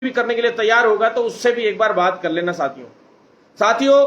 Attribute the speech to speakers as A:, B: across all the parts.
A: भी करने के लिए तैयार होगा तो उससे भी एक बार बात कर लेना साथियों।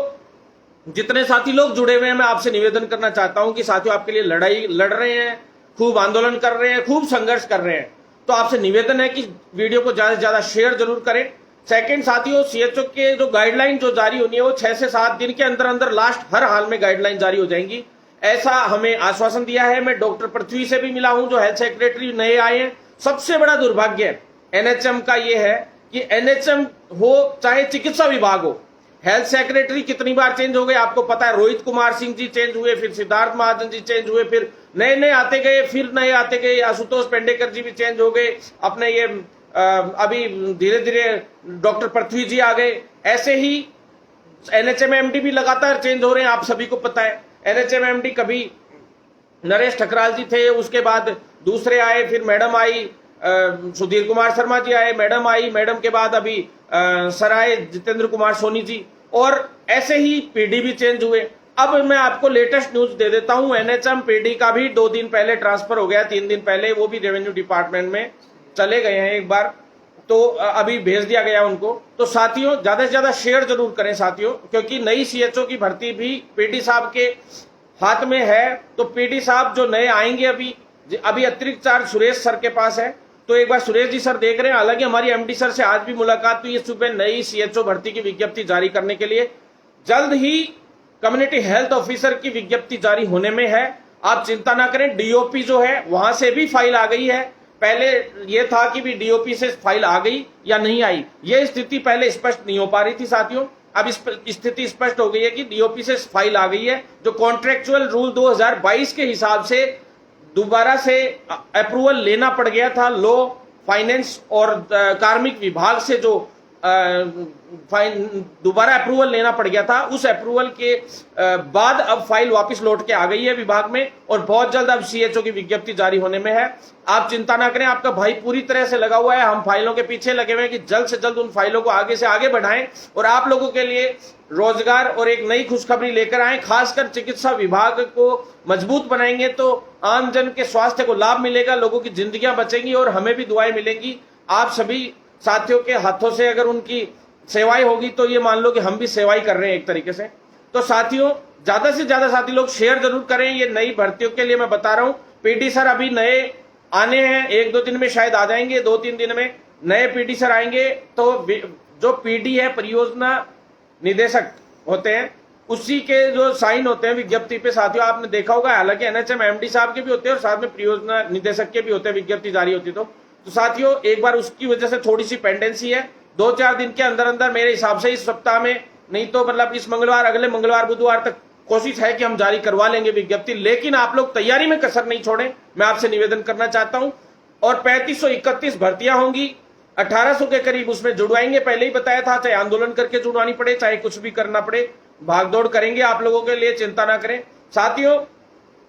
A: जितने साथी लोग जुड़े हुए हैं, मैं आपसे निवेदन करना चाहता हूं कि साथियों आपके लिए लड़ाई लड़ रहे हैं, खूब आंदोलन कर रहे हैं, खूब संघर्ष कर रहे हैं, तो आपसे निवेदन है कि वीडियो को ज्यादा से ज्यादा शेयर जरूर करें। सेकंड साथियों, सीएचओ के जो गाइडलाइन जो जारी होनी है वो 6 से 7 दिन के अंदर अंदर लास्ट हर हाल में गाइडलाइन जारी हो जाएंगी, ऐसा हमें आश्वासन दिया है। मैं डॉक्टर पृथ्वी से भी मिला हूं जो हेल्थ सेक्रेटरी नए आए हैं। सबसे बड़ा दुर्भाग्य एनएचएम का यह है कि एनएचएम हो चाहे चिकित्सा विभाग हो, हेल्थ सेक्रेटरी कितनी बार चेंज हो गए आपको पता है। रोहित कुमार सिंह जी चेंज हुए, फिर सिद्धार्थ महाजन जी चेंज हुए, फिर नए नए आते गए, फिर नए आते गए, आशुतोष पेंडेकर जी भी चेंज हो गए, अपने ये अभी धीरे धीरे डॉक्टर पृथ्वी जी आ गए। ऐसे ही एनएचएम एमडी भी लगातार चेंज हो रहे हैं, आप सभी को पता है। एनएचएम एमडी कभी नरेश ठकराल जी थे, उसके बाद दूसरे आए, फिर मैडम आई, सुधीर कुमार शर्मा जी आए, मैडम आई, मैडम के बाद अभी सर आए जितेंद्र कुमार सोनी जी, और ऐसे ही पीडी भी चेंज हुए। अब मैं आपको लेटेस्ट न्यूज दे देता हूं, एनएचएम पीडी का भी 2 दिन पहले ट्रांसफर हो गया, 3 दिन पहले, वो भी रेवेन्यू डिपार्टमेंट में चले गए हैं एक बार, तो अभी भेज दिया गया उनको। तो साथियों ज्यादा से ज्यादा शेयर जरूर करें साथियों, क्योंकि नई सीएचओ की भर्ती भी पीडी साहब के हाथ में है। तो पीडी साहब जो नए आएंगे, अभी अतिरिक्त चार्ज सुरेश सर के पास है, तो एक बार सुरेश जी सर देख रहे हैं। हालांकि हमारी एमडी सर से आज भी मुलाकात हुई इस सुबह नई सीएचओ भर्ती की विज्ञप्ति जारी करने के लिए। जल्द ही कम्युनिटी हेल्थ ऑफिसर की विज्ञप्ति जारी होने में है, आप चिंता ना करें। डीओपी जो है वहां से भी फाइल आ गई है। पहले यह था कि भी डीओपी से फाइल आ गई या नहीं आई, यह स्थिति पहले स्पष्ट नहीं हो पा रही थी साथियों। अब स्थिति स्पष्ट हो गई है कि डीओपी से फाइल आ गई है, जो कॉन्ट्रेक्चुअल रूल 2022 के हिसाब से दोबारा से अप्रूवल लेना पड़ गया था लॉ, फाइनेंस और कार्मिक विभाग से, जो दोबारा अप्रूवल लेना पड़ गया था। उस अप्रूवल के बाद अब फाइल वापस लौट के आ गई है विभाग में, और बहुत जल्द अब सीएचओ की विज्ञप्ति जारी होने में है। आप चिंता ना करें, आपका भाई पूरी तरह से लगा हुआ है, हम फाइलों के पीछे लगे हुए हैं कि जल्द से जल्द उन फाइलों को आगे से आगे बढ़ाएं और आप लोगों के लिए रोजगार और एक नई खुशखबरी लेकर आए। खासकर चिकित्सा विभाग को मजबूत बनाएंगे तो आम जन के स्वास्थ्य को लाभ मिलेगा, लोगों की जिंदगियां बचेंगी और हमें भी दुआएं मिलेंगी। आप सभी साथियों के हाथों से अगर उनकी सेवाएं होगी तो ये मान लो कि हम भी सेवाई कर रहे हैं एक तरीके से। तो साथियों ज्यादा से ज्यादा साथी लोग शेयर जरूर करें। ये नई भर्तियों के लिए मैं बता रहा हूं, पीडी सर अभी नए आने हैं, 1-2 दिन में शायद आ जाएंगे, 2-3 दिन में नए पीडी सर आएंगे। तो जो पीडी है, परियोजना निदेशक होते हैं, उसी के जो साइन होते हैं विज्ञप्ति पे साथियों, आपने देखा होगा। हालांकि एनएचएम एमडी साहब के भी होते हैं और साथ में परियोजना निदेशक के भी होते हैं, विज्ञप्ति जारी होती तो साथियों एक बार उसकी वजह से थोड़ी सी पेंडेंसी है। 2-4 दिन के अंदर अंदर मेरे हिसाब से इस सप्ताह में, नहीं तो मतलब इस मंगलवार, अगले मंगलवार बुधवार तक कोशिश है कि हम जारी करवा लेंगे विज्ञप्ति। लेकिन आप लोग तैयारी में कसर नहीं छोड़ें, मैं आपसे निवेदन करना चाहता हूं। और 3531 भर्तियां होंगी, 1800 के करीब उसमें जुड़वाएंगे। पहले ही बताया था, चाहे आंदोलन करके जुड़वानी पड़े, चाहे कुछ भी करना पड़े, भागदौड़ करेंगे आप लोगों के लिए, चिंता ना करें साथियों।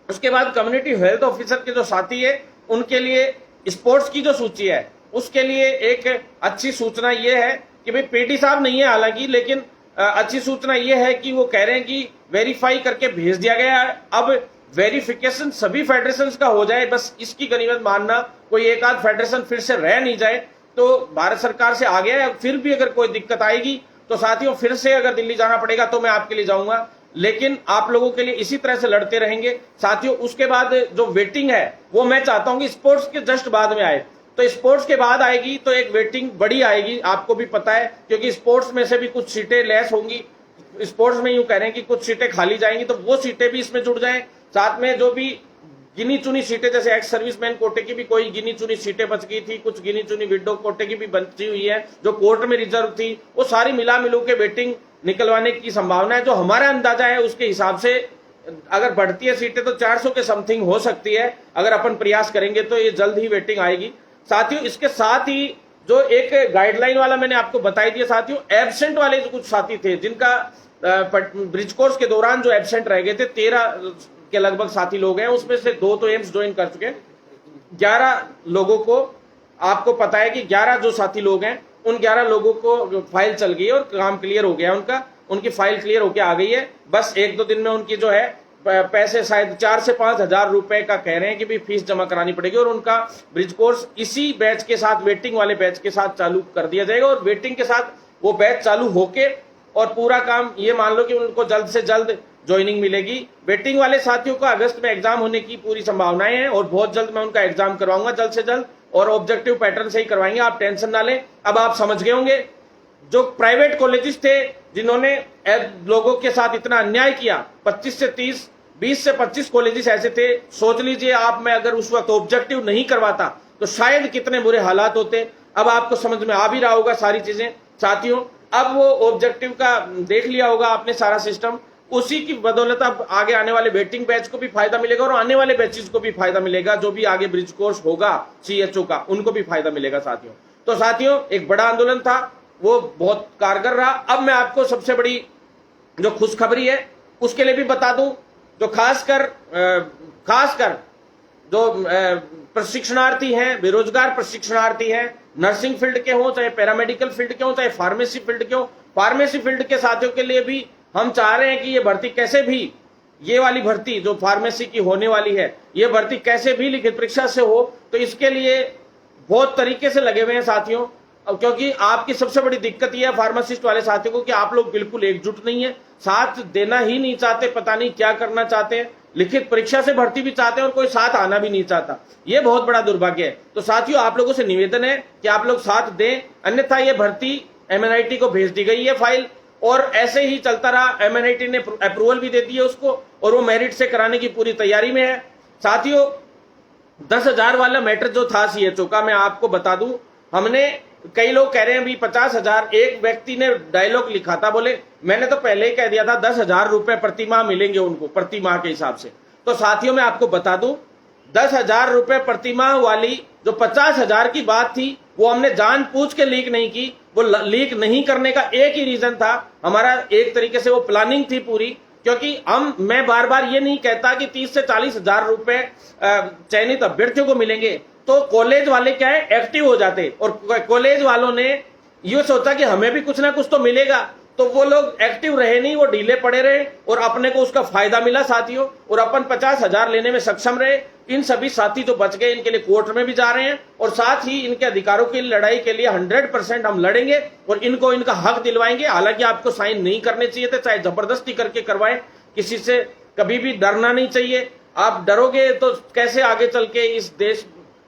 A: उसके बाद कम्युनिटी हेल्थ ऑफिसर के जो साथी है उनके लिए स्पोर्ट्स की जो सूची है, उसके लिए एक अच्छी सूचना यह है कि भाई पीटी साहब नहीं है हालांकि, लेकिन अच्छी सूचना यह है कि वो कह रहे हैं कि वेरीफाई करके भेज दिया गया है। अब वेरिफिकेशन सभी फेडरेशन का हो जाए, बस इसकी गनीमत मानना, कोई एक आध फेडरेशन फिर से रह नहीं जाए। तो भारत सरकार से आ गया है, फिर भी अगर कोई दिक्कत आएगी तो साथियों फिर से अगर दिल्ली जाना पड़ेगा तो मैं आपके लिए जाऊंगा, लेकिन आप लोगों के लिए इसी तरह से लड़ते रहेंगे साथियों। उसके बाद जो वेटिंग है वो मैं चाहता हूं कि स्पोर्ट्स के जस्ट बाद में आए, तो स्पोर्ट्स के बाद आएगी तो एक वेटिंग बड़ी आएगी, आपको भी पता है, क्योंकि स्पोर्ट्स में से भी कुछ सीटें लेस होंगी। स्पोर्ट्स में यूं कह रहे हैं कि कुछ सीटें खाली जाएंगी, तो वो सीटें भी इसमें जुड़ जाएं। साथ में जो भी गिनी चुनी सीटें, जैसे एक्स सर्विसमैन कोटे की भी कोई गिनी चुनी सीटें बच गई थी, कुछ गिनी चुनी विडो कोटे की भी बची हुई है जो कोर्ट में रिजर्व थी, वो सारी मिला मिलू के वेटिंग निकलवाने की संभावना है। जो हमारा अंदाजा है उसके हिसाब से अगर बढ़ती है सीटें तो 400 के समथिंग हो सकती है। अगर अपन प्रयास करेंगे तो ये जल्द ही वेटिंग आएगी साथियों। इसके साथ ही जो एक गाइडलाइन वाला मैंने आपको बताई दिया साथियों, एब्सेंट वाले जो कुछ साथी थे जिनका ब्रिज कोर्स के दौरान जो एब्सेंट रह गए थे, 13 के लगभग साथी लोग हैं, उसमें से 2 तो एम्स ज्वाइन कर चुके, 11 लोगों को, आपको पता है कि 11 जो साथी लोग हैं उन 11 लोगों को फाइल चल गई और काम क्लियर हो गया उनका, उनकी फाइल क्लियर होकर आ गई है। बस 1-2 दिन में उनकी जो है पैसे शायद 4 से 5 हजार रुपए का कह रहे हैं कि भी फीस जमा करानी पड़ेगी, और उनका ब्रिज कोर्स इसी बैच के साथ, वेटिंग वाले बैच के साथ चालू कर दिया जाएगा। और वेटिंग के साथ वो बैच चालू होके और पूरा काम, ये मान लो कि उनको जल्द से जल्द ज्वाइनिंग मिलेगी। वेटिंग वाले साथियों का अगस्त में एग्जाम होने की पूरी संभावनाएं हैं, और बहुत जल्द मैं उनका एग्जाम करवाऊंगा जल्द से जल्द, और ऑब्जेक्टिव पैटर्न से ही करवाएंगे, आप टेंशन ना लें। अब आप समझ गए होंगे, जो प्राइवेट कॉलेजेस थे जिन्होंने लोगों के साथ इतना अन्याय किया, 25 से 30, 20 से 25 कॉलेजेस ऐसे थे, सोच लीजिए आप, मैं अगर उस वक्त ऑब्जेक्टिव नहीं करवाता तो शायद कितने बुरे हालात होते। अब आपको समझ में आ भी रहा होगा सारी चीजें साथियों। अब वो ऑब्जेक्टिव का देख लिया होगा आपने सारा सिस्टम, उसी की बदौलत अब आगे आने वाले वेटिंग बैच को भी फायदा मिलेगा, और आने वाले बैचेस को भी फायदा मिलेगा, जो भी आगे ब्रिज कोर्स होगा सीएचओ का, उनको भी फायदा मिलेगा साथियों। तो साथियों, एक बड़ा आंदोलन था, वो बहुत कारगर रहा। अब मैं आपको सबसे बड़ी जो खुशखबरी है उसके लिए भी बता दूं, जो खासकर जो प्रशिक्षणार्थी हैं, बेरोजगार प्रशिक्षणार्थी हैं, नर्सिंग फील्ड के हों, चाहे पैरामेडिकल फील्ड के हों, चाहे फार्मेसी फील्ड के हों, फार्मेसी फील्ड के साथियों के लिए भी हम चाह रहे हैं कि ये भर्ती कैसे भी, ये वाली भर्ती जो फार्मेसी की होने वाली है, ये भर्ती कैसे भी लिखित परीक्षा से हो। तो इसके लिए बहुत तरीके से लगे हुए हैं साथियों, क्योंकि आपकी सबसे बड़ी दिक्कत यह है फार्मासिस्ट वाले साथियों को कि आप लोग बिल्कुल एकजुट नहीं है, साथ देना ही नहीं चाहते, पता नहीं क्या करना चाहते हैं, लिखित परीक्षा से भर्ती भी चाहते हैं और कोई साथ आना भी नहीं चाहता। ये बहुत बड़ा दुर्भाग्य है। तो साथियों, आप लोगों से निवेदन है कि आप लोग साथ दें, अन्यथा ये भर्ती एमएनआईटी को भेज दी गई है फाइल, और ऐसे ही चलता रहा। एमएनआईटी ने अप्रूवल भी दे दी है उसको, और वो मेरिट से कराने की पूरी तैयारी में है साथियों। 10,000 वाला मैटर जो था सीएचओ का, मैं आपको बता दूं, हमने, कई लोग कह रहे हैं भी 50,000, एक व्यक्ति ने डायलॉग लिखा था, बोले मैंने तो पहले ही कह दिया था 10,000 रुपए प्रति माह मिलेंगे उनको, प्रति माह के हिसाब से। तो साथियों, मैं आपको बता दूं, 10,000 रुपए प्रति माह वाली जो 50,000 की बात थी, वो हमने जानबूझ के लीक नहीं की। वो लीक नहीं करने का एक ही रीजन था हमारा, एक तरीके से वो प्लानिंग थी पूरी, क्योंकि मैं बार बार ये नहीं कहता कि 30 से 40,000 रुपए चयनित अभ्यर्थियों को मिलेंगे, तो कॉलेज वाले क्या है, एक्टिव हो जाते, और कॉलेज वालों ने ये सोचा कि हमें भी कुछ ना कुछ तो मिलेगा, तो वो लोग एक्टिव रहे नहीं, वो ढीले पड़े रहे, और अपने को उसका फायदा मिला साथियों, और अपन 50,000 लेने में सक्षम रहे। इन सभी साथी जो बच गए, इनके लिए कोर्ट में भी जा रहे हैं, और साथ ही इनके अधिकारों की लड़ाई के लिए 100% हम लड़ेंगे, और इनको इनका हक दिलवाएंगे। हालांकि आपको साइन नहीं करने चाहिए थे, चाहे जबरदस्ती करके करवाएं, किसी से कभी भी डरना नहीं चाहिए। आप डरोगे तो कैसे आगे चल के इस देश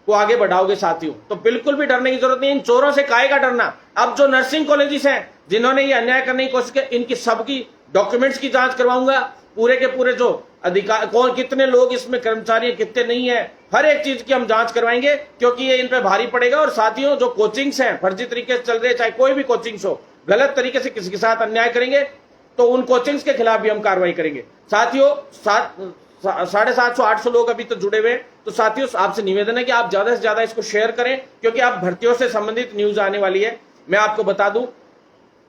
A: को आगे बढ़ाओगे साथियों। तो बिल्कुल भी डरने की जरूरत नहीं, इन चोरों से काहेगा डरना। अब जो नर्सिंग कॉलेजेस हैं जिन्होंने ये अन्याय करने की कोशिश की, इनकी सबकी डॉक्यूमेंट्स की जांच करवाऊंगा, पूरे के पूरे जो अधिकार, कौन कितने लोग इसमें कर्मचारी, कितने नहीं है, हर एक चीज की हम जांच करवाएंगे, क्योंकि ये इन पे भारी पड़ेगा। और साथियों, जो कोचिंग्स हैं फर्जी तरीके से चल रहे, चाहे कोई भी कोचिंग्स हो, गलत तरीके से किसी के साथ अन्याय करेंगे तो उन कोचिंग्स के खिलाफ भी हम कार्रवाई करेंगे साथियों। 750-800 लोग अभी तो जुड़े हुए हैं। तो साथियों, आपसे निवेदन है कि आप ज्यादा से ज्यादा इसको शेयर करें, क्योंकि आप भर्तियों से संबंधित न्यूज आने वाली है। मैं आपको बता दूं,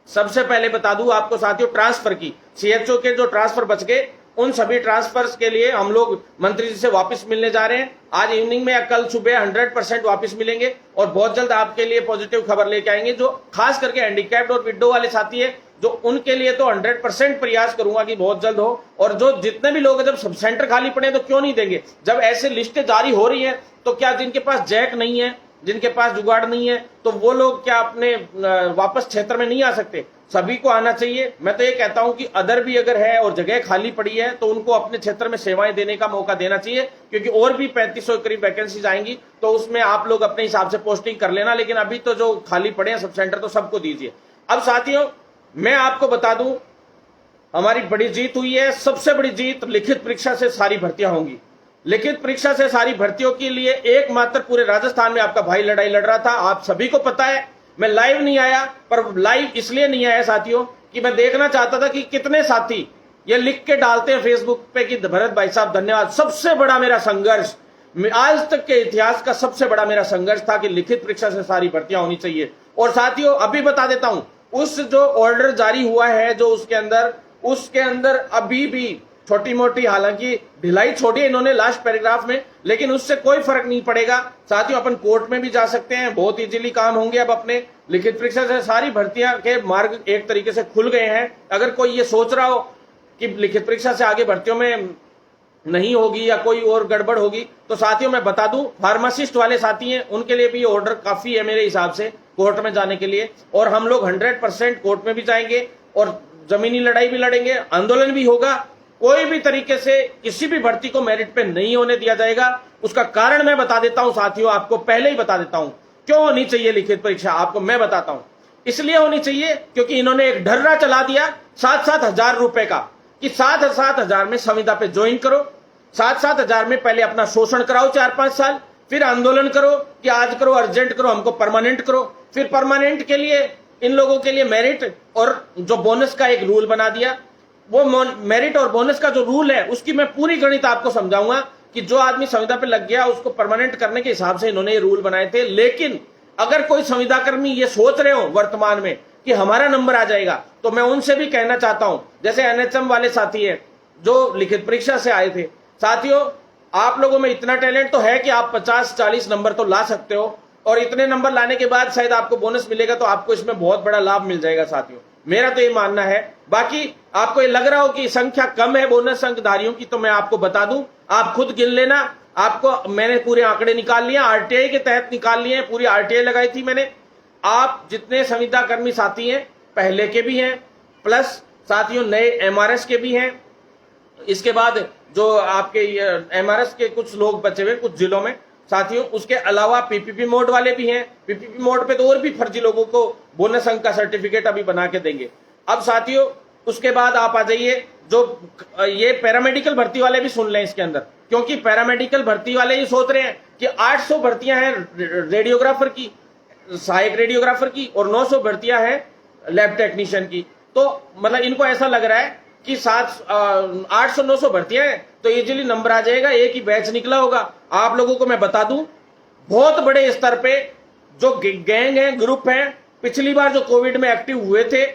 A: सबसे पहले बता दूं आपको साथियों, ट्रांसफर की, सीएचओ के जो ट्रांसफर बच गए, उन सभी ट्रांसफर्स के लिए हम लोग मंत्री जी से वापस मिलने जा रहे हैं। आज इवनिंग में या कल सुबह 100% वापस मिलेंगे, और बहुत जल्द आपके लिए पॉजिटिव खबर लेके आएंगे। जो खास करके हैंडीकैप्ड और विडो वाले साथी है, जो उनके लिए तो 100% प्रयास करूंगा कि बहुत जल्द हो। और जो जितने भी लोग, जब सब सेंटर खाली पड़े तो क्यों नहीं देंगे, जब ऐसे लिस्टें जारी हो रही है, तो क्या जिनके पास जैक नहीं है, जिनके पास जुगाड़ नहीं है, तो वो लोग क्या अपने वापस क्षेत्र में नहीं आ सकते? सभी को आना चाहिए। मैं तो ये कहता हूं कि अदर भी अगर है और जगह खाली पड़ी है, तो उनको अपने क्षेत्र में सेवाएं देने का मौका देना चाहिए, क्योंकि और भी 3500 करीब वैकेंसीज आएंगी, तो उसमें आप लोग अपने हिसाब से पोस्टिंग कर लेना। लेकिन अभी तो जो खाली पड़े हैं सब सेंटर, तो सबको दीजिए। अब साथियों, मैं आपको बता दूं, हमारी बड़ी जीत हुई है, सबसे बड़ी जीत। लिखित परीक्षा से सारी भर्तियां होंगी। लिखित परीक्षा से सारी भर्तियों के लिए एकमात्र पूरे राजस्थान में आपका भाई लड़ाई लड़ रहा था। आप सभी को पता है, मैं लाइव नहीं आया, पर लाइव इसलिए नहीं आया साथियों कि मैं देखना चाहता था कि कितने साथी ये लिख के डालते हैं फेसबुक पे कि भरत भाई साहब धन्यवाद। सबसे बड़ा मेरा संघर्ष, आज तक के इतिहास का सबसे बड़ा मेरा संघर्ष था कि लिखित परीक्षा से सारी भर्तियां होनी चाहिए। और साथियों, अभी बता देता हूं, उस जो ऑर्डर जारी हुआ है, जो उसके अंदर अभी भी छोटी मोटी, हालांकि ढिलाई छोड़ी इन्होंने लास्ट पैराग्राफ में, लेकिन उससे कोई फर्क नहीं पड़ेगा साथियों। अपन कोर्ट में भी जा सकते हैं, बहुत इजीली काम होंगे। अब अपने लिखित परीक्षा से सारी भर्तियां के मार्ग एक तरीके से खुल गए हैं। अगर कोई ये सोच रहा हो कि लिखित परीक्षा से आगे भर्तियों में नहीं होगी या कोई और गड़बड़ होगी तो साथियों मैं बता दूं, फार्मासिस्ट वाले साथी हैं उनके लिए भी ऑर्डर काफी है मेरे हिसाब से कोर्ट में जाने के लिए, और हम लोग 100% कोर्ट में भी जाएंगे और जमीनी लड़ाई भी लड़ेंगे, आंदोलन भी होगा। कोई भी तरीके से किसी भी भर्ती को मेरिट पे नहीं होने दिया जाएगा। उसका कारण मैं बता देता हूं साथियों, आपको पहले ही बता देता हूं क्यों होनी चाहिए लिखित परीक्षा, आपको मैं बताता हूं। इसलिए होनी चाहिए क्योंकि इन्होंने एक ढर्रा चला दिया 7-7 हजार रुपए का कि 7-7 हजार में संविदा पे ज्वाइन करो, 7-7 हजार में पहले अपना शोषण कराओ 4-5 साल, फिर आंदोलन करो कि आज करो, अर्जेंट करो, हमको परमानेंट करो। फिर परमानेंट के लिए इन लोगों के लिए मेरिट और जो बोनस का एक रूल बना दिया। वो मेरिट और बोनस का जो रूल है उसकी मैं पूरी गणित आपको समझाऊंगा कि जो आदमी संविदा पे लग गया उसको परमानेंट करने के हिसाब से इन्होंने ये रूल बनाए थे। लेकिन अगर कोई संविदा कर्मी ये सोच रहे हो वर्तमान में कि हमारा नंबर आ जाएगा, तो मैं उनसे भी कहना चाहता हूं, जैसे एनएचएम वाले साथी हैं जो लिखित परीक्षा से आए थे, साथियों आप लोगों में इतना टैलेंट तो है कि आप 50-40 नंबर तो ला सकते हो, और इतने नंबर लाने के बाद शायद आपको बोनस मिलेगा, तो आपको इसमें बहुत बड़ा लाभ मिल जाएगा साथियों, मेरा तो ये मानना है। बाकी आपको ये लग रहा हो कि संख्या कम है बोनस अंकधारियों की, तो मैं आपको बता दूं, आप खुद गिन लेना। आपको मैंने पूरे आंकड़े निकाल लिए, आरटीआई के तहत निकाल लिए, पूरी आरटीआई लगाई थी मैंने। आप जितने संविदा कर्मी साथी हैं पहले के भी हैं, प्लस साथियों नए एमआरएस के भी हैं, इसके बाद जो आपके एमआरएस के कुछ लोग बचे हुए कुछ जिलों में साथियों, उसके अलावा पीपीपी मोड वाले भी हैं। पीपीपी मोड पे तो और भी फर्जी लोगों को बोनस अंक का सर्टिफिकेट अभी बना के देंगे। अब साथियों उसके बाद आप आ जाइए, जो ये पैरामेडिकल भर्ती वाले भी सुन लें इसके अंदर, क्योंकि पैरामेडिकल भर्ती वाले ये सोच रहे हैं कि 800 भर्तियां हैं रेडियोग्राफर की, सहायक रेडियोग्राफर की, और 900 भर्तियां हैं लैब टेक्नीशियन की। तो मतलब इनको ऐसा लग रहा है कि 800-900 भर्तियां हैं तो इजीली नंबर आ जाएगा, एक ही बैच निकला होगा। आप लोगों को मैं बता दूं, बहुत बड़े स्तर पे जो गैंग है, ग्रुप है, पिछली बार जो कोविड में एक्टिव हुए थे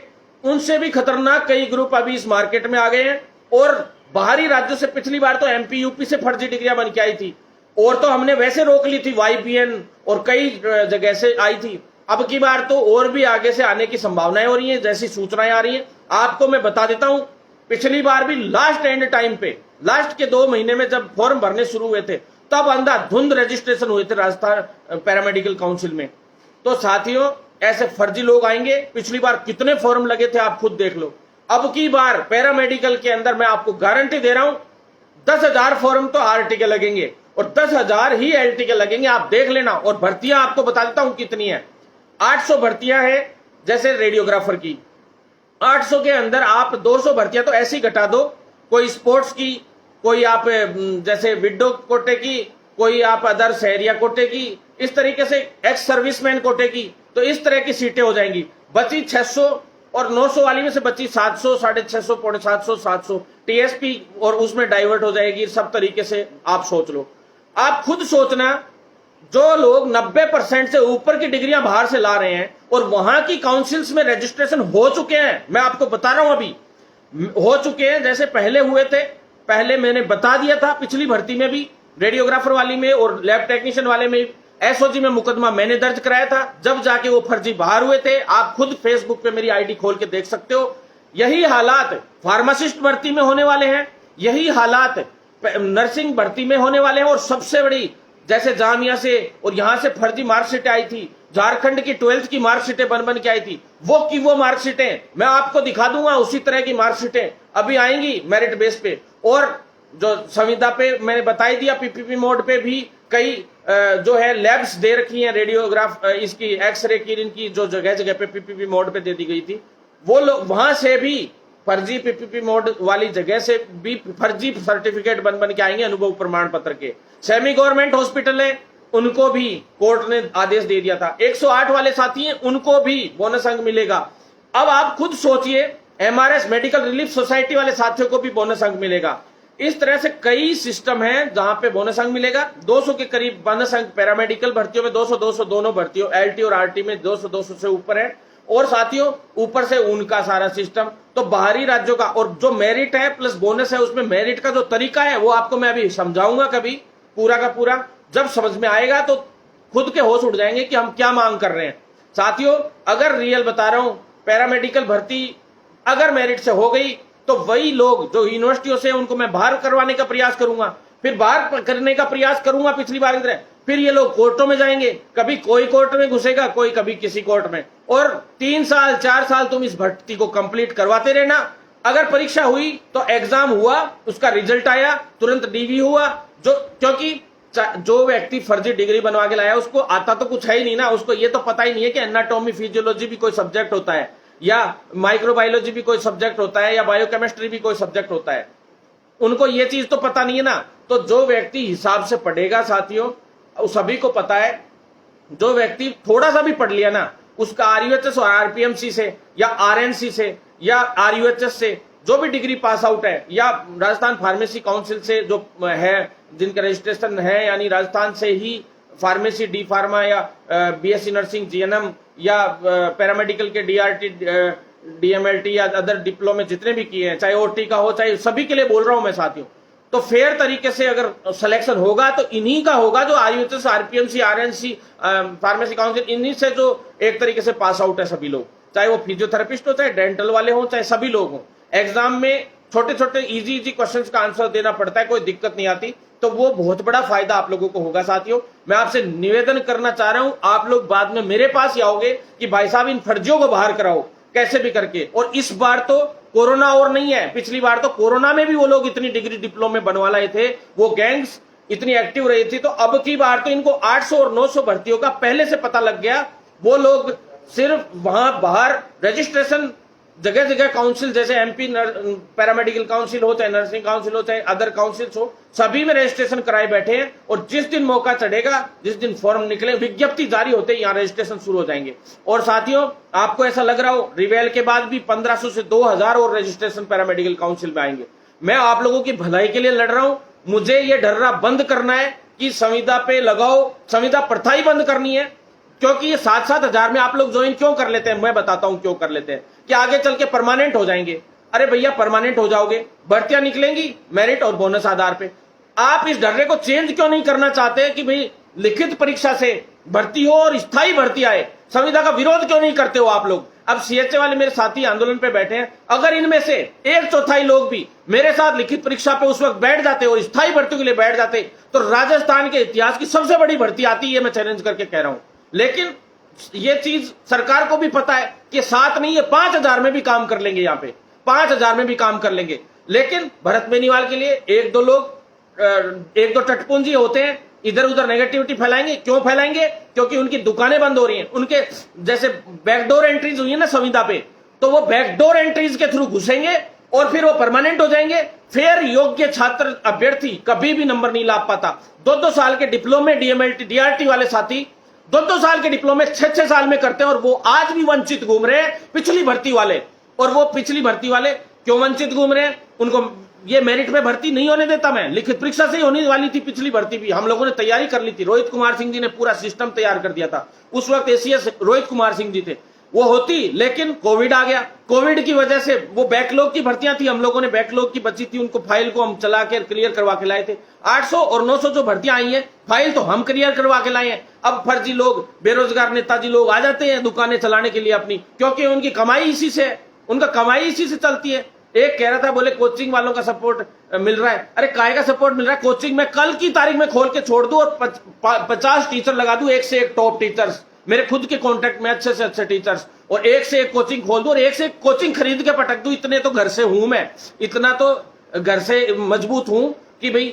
A: उनसे भी खतरनाक कई ग्रुप अभी इस मार्केट में आ गए हैं। और बाहरी राज्यों से पिछली बार तो एमपी यूपी से फर्जी डिग्रियां बन के आई थी, और तो हमने वैसे रोक ली थी, वाईपीएन और कई जगह से आई थी। अब की बार तो और भी आगे से आने की संभावनाएं हो रही हैं, जैसी सूचनाएं आ रही हैं। आपको मैं बता देता हूं, पिछली बार भी लास्ट एंड टाइम पे, लास्ट के 2 महीने में जब फॉर्म भरने शुरू हुए थे, तब अंधाधुंध रजिस्ट्रेशन हुए थे राजस्थान पैरामेडिकल काउंसिल में। तो साथियों ऐसे फर्जी लोग आएंगे, पिछली बार कितने फॉर्म लगे थे आप खुद देख लो। अब की बार पैरामेडिकल के अंदर मैं आपको गारंटी दे रहा हूं 10,000 फॉर्म तो आरटी के लगेंगे और 10,000 ही एलटी के लगेंगे, आप देख लेना। और भर्तियां आपको बता देता हूं कितनी है, 800 भर्तियां हैं जैसे रेडियोग्राफर की, 800 के अंदर आप 200 भर्तियां तो ऐसी घटा दो, कोई स्पोर्ट्स की, कोई आप जैसे विडो कोटे की, कोई आप अदर्स एरिया कोटे की, इस तरीके से एक्स सर्विसमैन कोटे की, तो इस तरह की सीटें हो जाएंगी। बची 600 और 900 वाली में से बची 700, 650, 750, 700 टीएसपी, और उसमें डाइवर्ट हो जाएगी। सब तरीके से आप सोच लो, आप खुद सोचना, जो लोग 90% से ऊपर की डिग्रियां बाहर से ला रहे हैं और वहां की काउंसिल्स में रजिस्ट्रेशन हो चुके हैं, मैं आपको बता रहा हूं अभी हो चुके हैं, जैसे पहले हुए थे। पहले मैंने बता दिया था पिछली भर्ती में भी, रेडियोग्राफर वाली में और लैब टेक्नीशियन वाले में, एसओजी में मुकदमा मैंने दर्ज कराया था, जब जाके वो फर्जी बाहर हुए थे। आप खुद फेसबुक पे मेरी आईडी खोल के देख सकते हो। यही हालात फार्मासिस्ट भर्ती में होने वाले हैं, यही हालात नर्सिंग भर्ती में होने वाले हैं। और सबसे बड़ी, जैसे जामिया से और यहां से फर्जी मार्कशीटें आई थी, झारखंड की 12th की मार्कशीटें बन के आई थी, वो मार्कशीटें मैं आपको दिखा दूंगा। उसी तरह की मार्कशीटें अभी आएंगी मेरिट बेस पे। और जो संविदा पे मैंने बता ही दिया, पीपीपी मोड पे भी कई जो है लैब्स दे रखी हैं, रेडियोग्राफ इसकी एक्सरे की, इनकी जो जगह जगह पे पीपीपी मोड पे दे दी गई थी, वो लोग वहां से भी फर्जी पीपीपी मोड वाली जगह से भी फर्जी सर्टिफिकेट बन के आएंगे अनुभव प्रमाण पत्र के। सेमी गवर्नमेंट हॉस्पिटल है, उनको भी कोर्ट ने आदेश दे दिया था। 108 वाले साथी हैं, उनको भी बोनस अंक मिलेगा। अब आप खुद सोचिए, एमआरएस मेडिकल रिलीफ सोसाइटी वाले साथियों को भी बोनस अंक मिलेगा। इस तरह से कई सिस्टम हैं जहां पे बोनस अंक मिलेगा। 200 के करीब बोनस अंक पैरामेडिकल भर्तियों में, 200 दोनों भर्तियों एलटी और आरटी में 200 से ऊपर है। और साथियों ऊपर से उनका सारा सिस्टम तो बाहरी राज्यों का, और जो मेरिट है प्लस बोनस है, उसमें मेरिट का जो तरीका है वो आपको मैं अभी समझाऊंगा कभी पूरा का पूरा। जब समझ में आएगा तो खुद के होश उड़ जाएंगे कि हम क्या मांग कर रहे हैं। साथियों अगर रियल बता रहा हूं, पैरामेडिकल भर्ती अगर मेरिट से हो गई तो वही लोग जो यूनिवर्सिटियों से उनको मैं बाहर करवाने का प्रयास करूंगा, फिर बाहर करने का प्रयास करूंगा पिछली बार की तरह, फिर ये लोग कोर्टों में जाएंगे, कभी कोई कोर्ट में घुसेगा, कोई कभी किसी कोर्ट में, और 3 साल 4 साल तुम इस भर्ती को कंप्लीट करवाते रहना। अगर परीक्षा हुई तो एग्जाम हुआ, उसका रिजल्ट आया, तुरंत डीवी हुआ, क्योंकि जो व्यक्ति फर्जी डिग्री बनवा के लाया उसको आता तो कुछ है ही नहीं ना, उसको ये तो पता ही नहीं है कि एनाटॉमी फिजियोलॉजी भी कोई सब्जेक्ट होता है, या माइक्रोबायोलॉजी भी कोई सब्जेक्ट होता है, या बायोकेमिस्ट्री भी कोई सब्जेक्ट होता है, उनको ये चीज तो पता नहीं है ना। तो जो व्यक्ति हिसाब से पढ़ेगा साथियों, सभी को पता है, जो व्यक्ति थोड़ा सा भी पढ़ लिया ना, उसका आरयूएचएस और आरपीएमसी से या आरएनसी से या आरयूएचएस से जो भी डिग्री पास आउट है, या राजस्थान फार्मेसी काउंसिल से जो है जिनका रजिस्ट्रेशन है, यानी राजस्थान से ही फार्मेसी डी फार्मा या बीएससी नर्सिंग जीएनएम या पैरामेडिकल के डीआरटी डीएमएलटी या अदर डिप्लोमे जितने भी किए हैं, चाहे ओटी का हो, चाहे सभी के लिए बोल रहा हूं मैं साथियों। तो फेयर तरीके से अगर सिलेक्शन होगा तो इन्हीं का होगा जो RUHS, RPMC, RNC, pharmacy council, इन्हीं से जो एक तरीके से पास आउट है सभी लोग, चाहे वो फिजियोथेरेपिस्ट हो, चाहे डेंटल वाले हो, चाहे सभी लोग हों। एग्जाम में छोटे छोटे इजी क्वेश्चंस का आंसर देना पड़ता है, कोई दिक्कत नहीं आती, तो वो बहुत बड़ा फायदा आप लोगों को होगा साथियों। मैं आपसे निवेदन करना चाह रहा हूं, आप लोग बाद में मेरे पास ही आओगे कि भाई साहब इन फर्जियों को बाहर कराओ कैसे भी करके। और इस बार तो कोरोना और नहीं है, पिछली बार तो कोरोना में भी वो लोग इतनी डिग्री डिप्लोमे बनवा लाए थे, वो गैंग्स इतनी एक्टिव रही थी। तो अब की बार तो इनको 800 और 900 भर्तियों का पहले से पता लग गया। वो लोग सिर्फ वहां बाहर रजिस्ट्रेशन जगह जगह काउंसिल, जैसे एमपी पैरामेडिकल काउंसिल हो, चाहे नर्सिंग काउंसिल हो, चाहे अदर काउंसिल्स हो, सभी में रजिस्ट्रेशन कराए बैठे हैं। और जिस दिन मौका चढ़ेगा, जिस दिन फॉर्म निकले, विज्ञप्ति जारी होते ही यहाँ रजिस्ट्रेशन शुरू हो जाएंगे। और साथियों, आपको ऐसा लग रहा हो रिवेल के बाद भी 1500 से 2000 और रजिस्ट्रेशन पैरामेडिकल काउंसिल में आएंगे। मैं आप लोगों की भलाई के लिए लड़ रहा हूं। मुझे ये डरना बंद करना है कि संविदा पे लगाओ, संविदा प्रथा ही बंद करनी है। क्योंकि ये 7-7 हजार में आप लोग ज्वाइन क्यों कर लेते हैं, मैं बताता हूं क्यों कर लेते हैं, कि आगे चल के परमानेंट हो जाएंगे। अरे भैया, परमानेंट हो जाओगे, भर्तियां निकलेंगी मेरिट और बोनस आधार पे। आप इस ढर्रे को चेंज क्यों नहीं करना चाहते कि भाई लिखित परीक्षा से भर्ती हो और स्थायी भर्ती आए? संविदा का विरोध क्यों नहीं करते हो आप लोग? अब सीएचए वाले मेरे साथी आंदोलन पे बैठे हैं, अगर इनमें से 1/4 लोग भी मेरे साथ लिखित परीक्षा पे उस वक्त बैठ जाते और स्थायी भर्ती के लिए बैठ जाते, तो राजस्थान के इतिहास की सबसे बड़ी भर्ती आती है, मैं चैलेंज करके कह रहा हूं। लेकिन ये चीज सरकार को भी पता है कि 7 नहीं, ये 5000 में भी काम कर लेंगे, यहाँ पे 5000 में भी काम कर लेंगे। लेकिन भरत बेनीवाल के लिए एक दो टटपुंजी होते हैं, इधर उधर नेगेटिविटी फैलाएंगे। क्यों फैलाएंगे? क्योंकि उनकी दुकानें बंद हो रही हैं, उनके जैसे बैकडोर एंट्रीज हुई है ना संविदा पे, तो वो बैकडोर एंट्रीज के थ्रू घुसेंगे और फिर वो परमानेंट हो जाएंगे। फिर योग्य छात्र अभ्यर्थी कभी भी नंबर नहीं ला पाता। 2-2 साल के डिप्लोमे, डीएमएलटी, डीआरटी वाले साथी 2-2 साल के डिप्लोमे 6-6 साल में करते हैं, और वो आज भी वंचित घूम रहे हैं पिछली भर्ती वाले। और वो पिछली भर्ती वाले क्यों वंचित घूम रहे हैं? उनको ये मेरिट में भर्ती नहीं होने देता मैं। लिखित परीक्षा से ही होने वाली थी पिछली भर्ती भी, हम लोगों ने तैयारी कर ली थी। रोहित कुमार सिंह जी ने पूरा सिस्टम तैयार कर दिया था, उस वक्त एसीएस रोहित कुमार सिंह जी थे। वो होती, लेकिन कोविड आ गया। कोविड की वजह से वो बैकलॉग की भर्तियां थी, हम लोगों ने बैकलॉग की बची थी, उनको फाइल को हम चला के क्लियर करवा के लाए थे। 800 और 900 जो भर्तियां आई हैं, फाइल तो हम क्लियर करवा के लाए हैं। अब फर्जी लोग, बेरोजगार नेताजी लोग आ जाते हैं दुकानें चलाने के लिए अपनी, क्योंकि उनकी कमाई इसी से, उनका कमाई इसी से चलती है। एक कह रहा था, बोले कोचिंग वालों का सपोर्ट मिल रहा है। अरे काय का सपोर्ट मिल रहा है? कोचिंग में कल की तारीख में खोल के छोड़ दूं और 50 टीचर लगा दूं, एक से एक टॉप टीचर्स, मेरे खुद के कॉन्टेक्ट में अच्छे से अच्छे टीचर्स, और एक से एक कोचिंग खोल दूं और एक से एक कोचिंग खरीद के पटक दूं। इतने तो घर से हूं मैं, इतना तो घर से मजबूत हूं कि भाई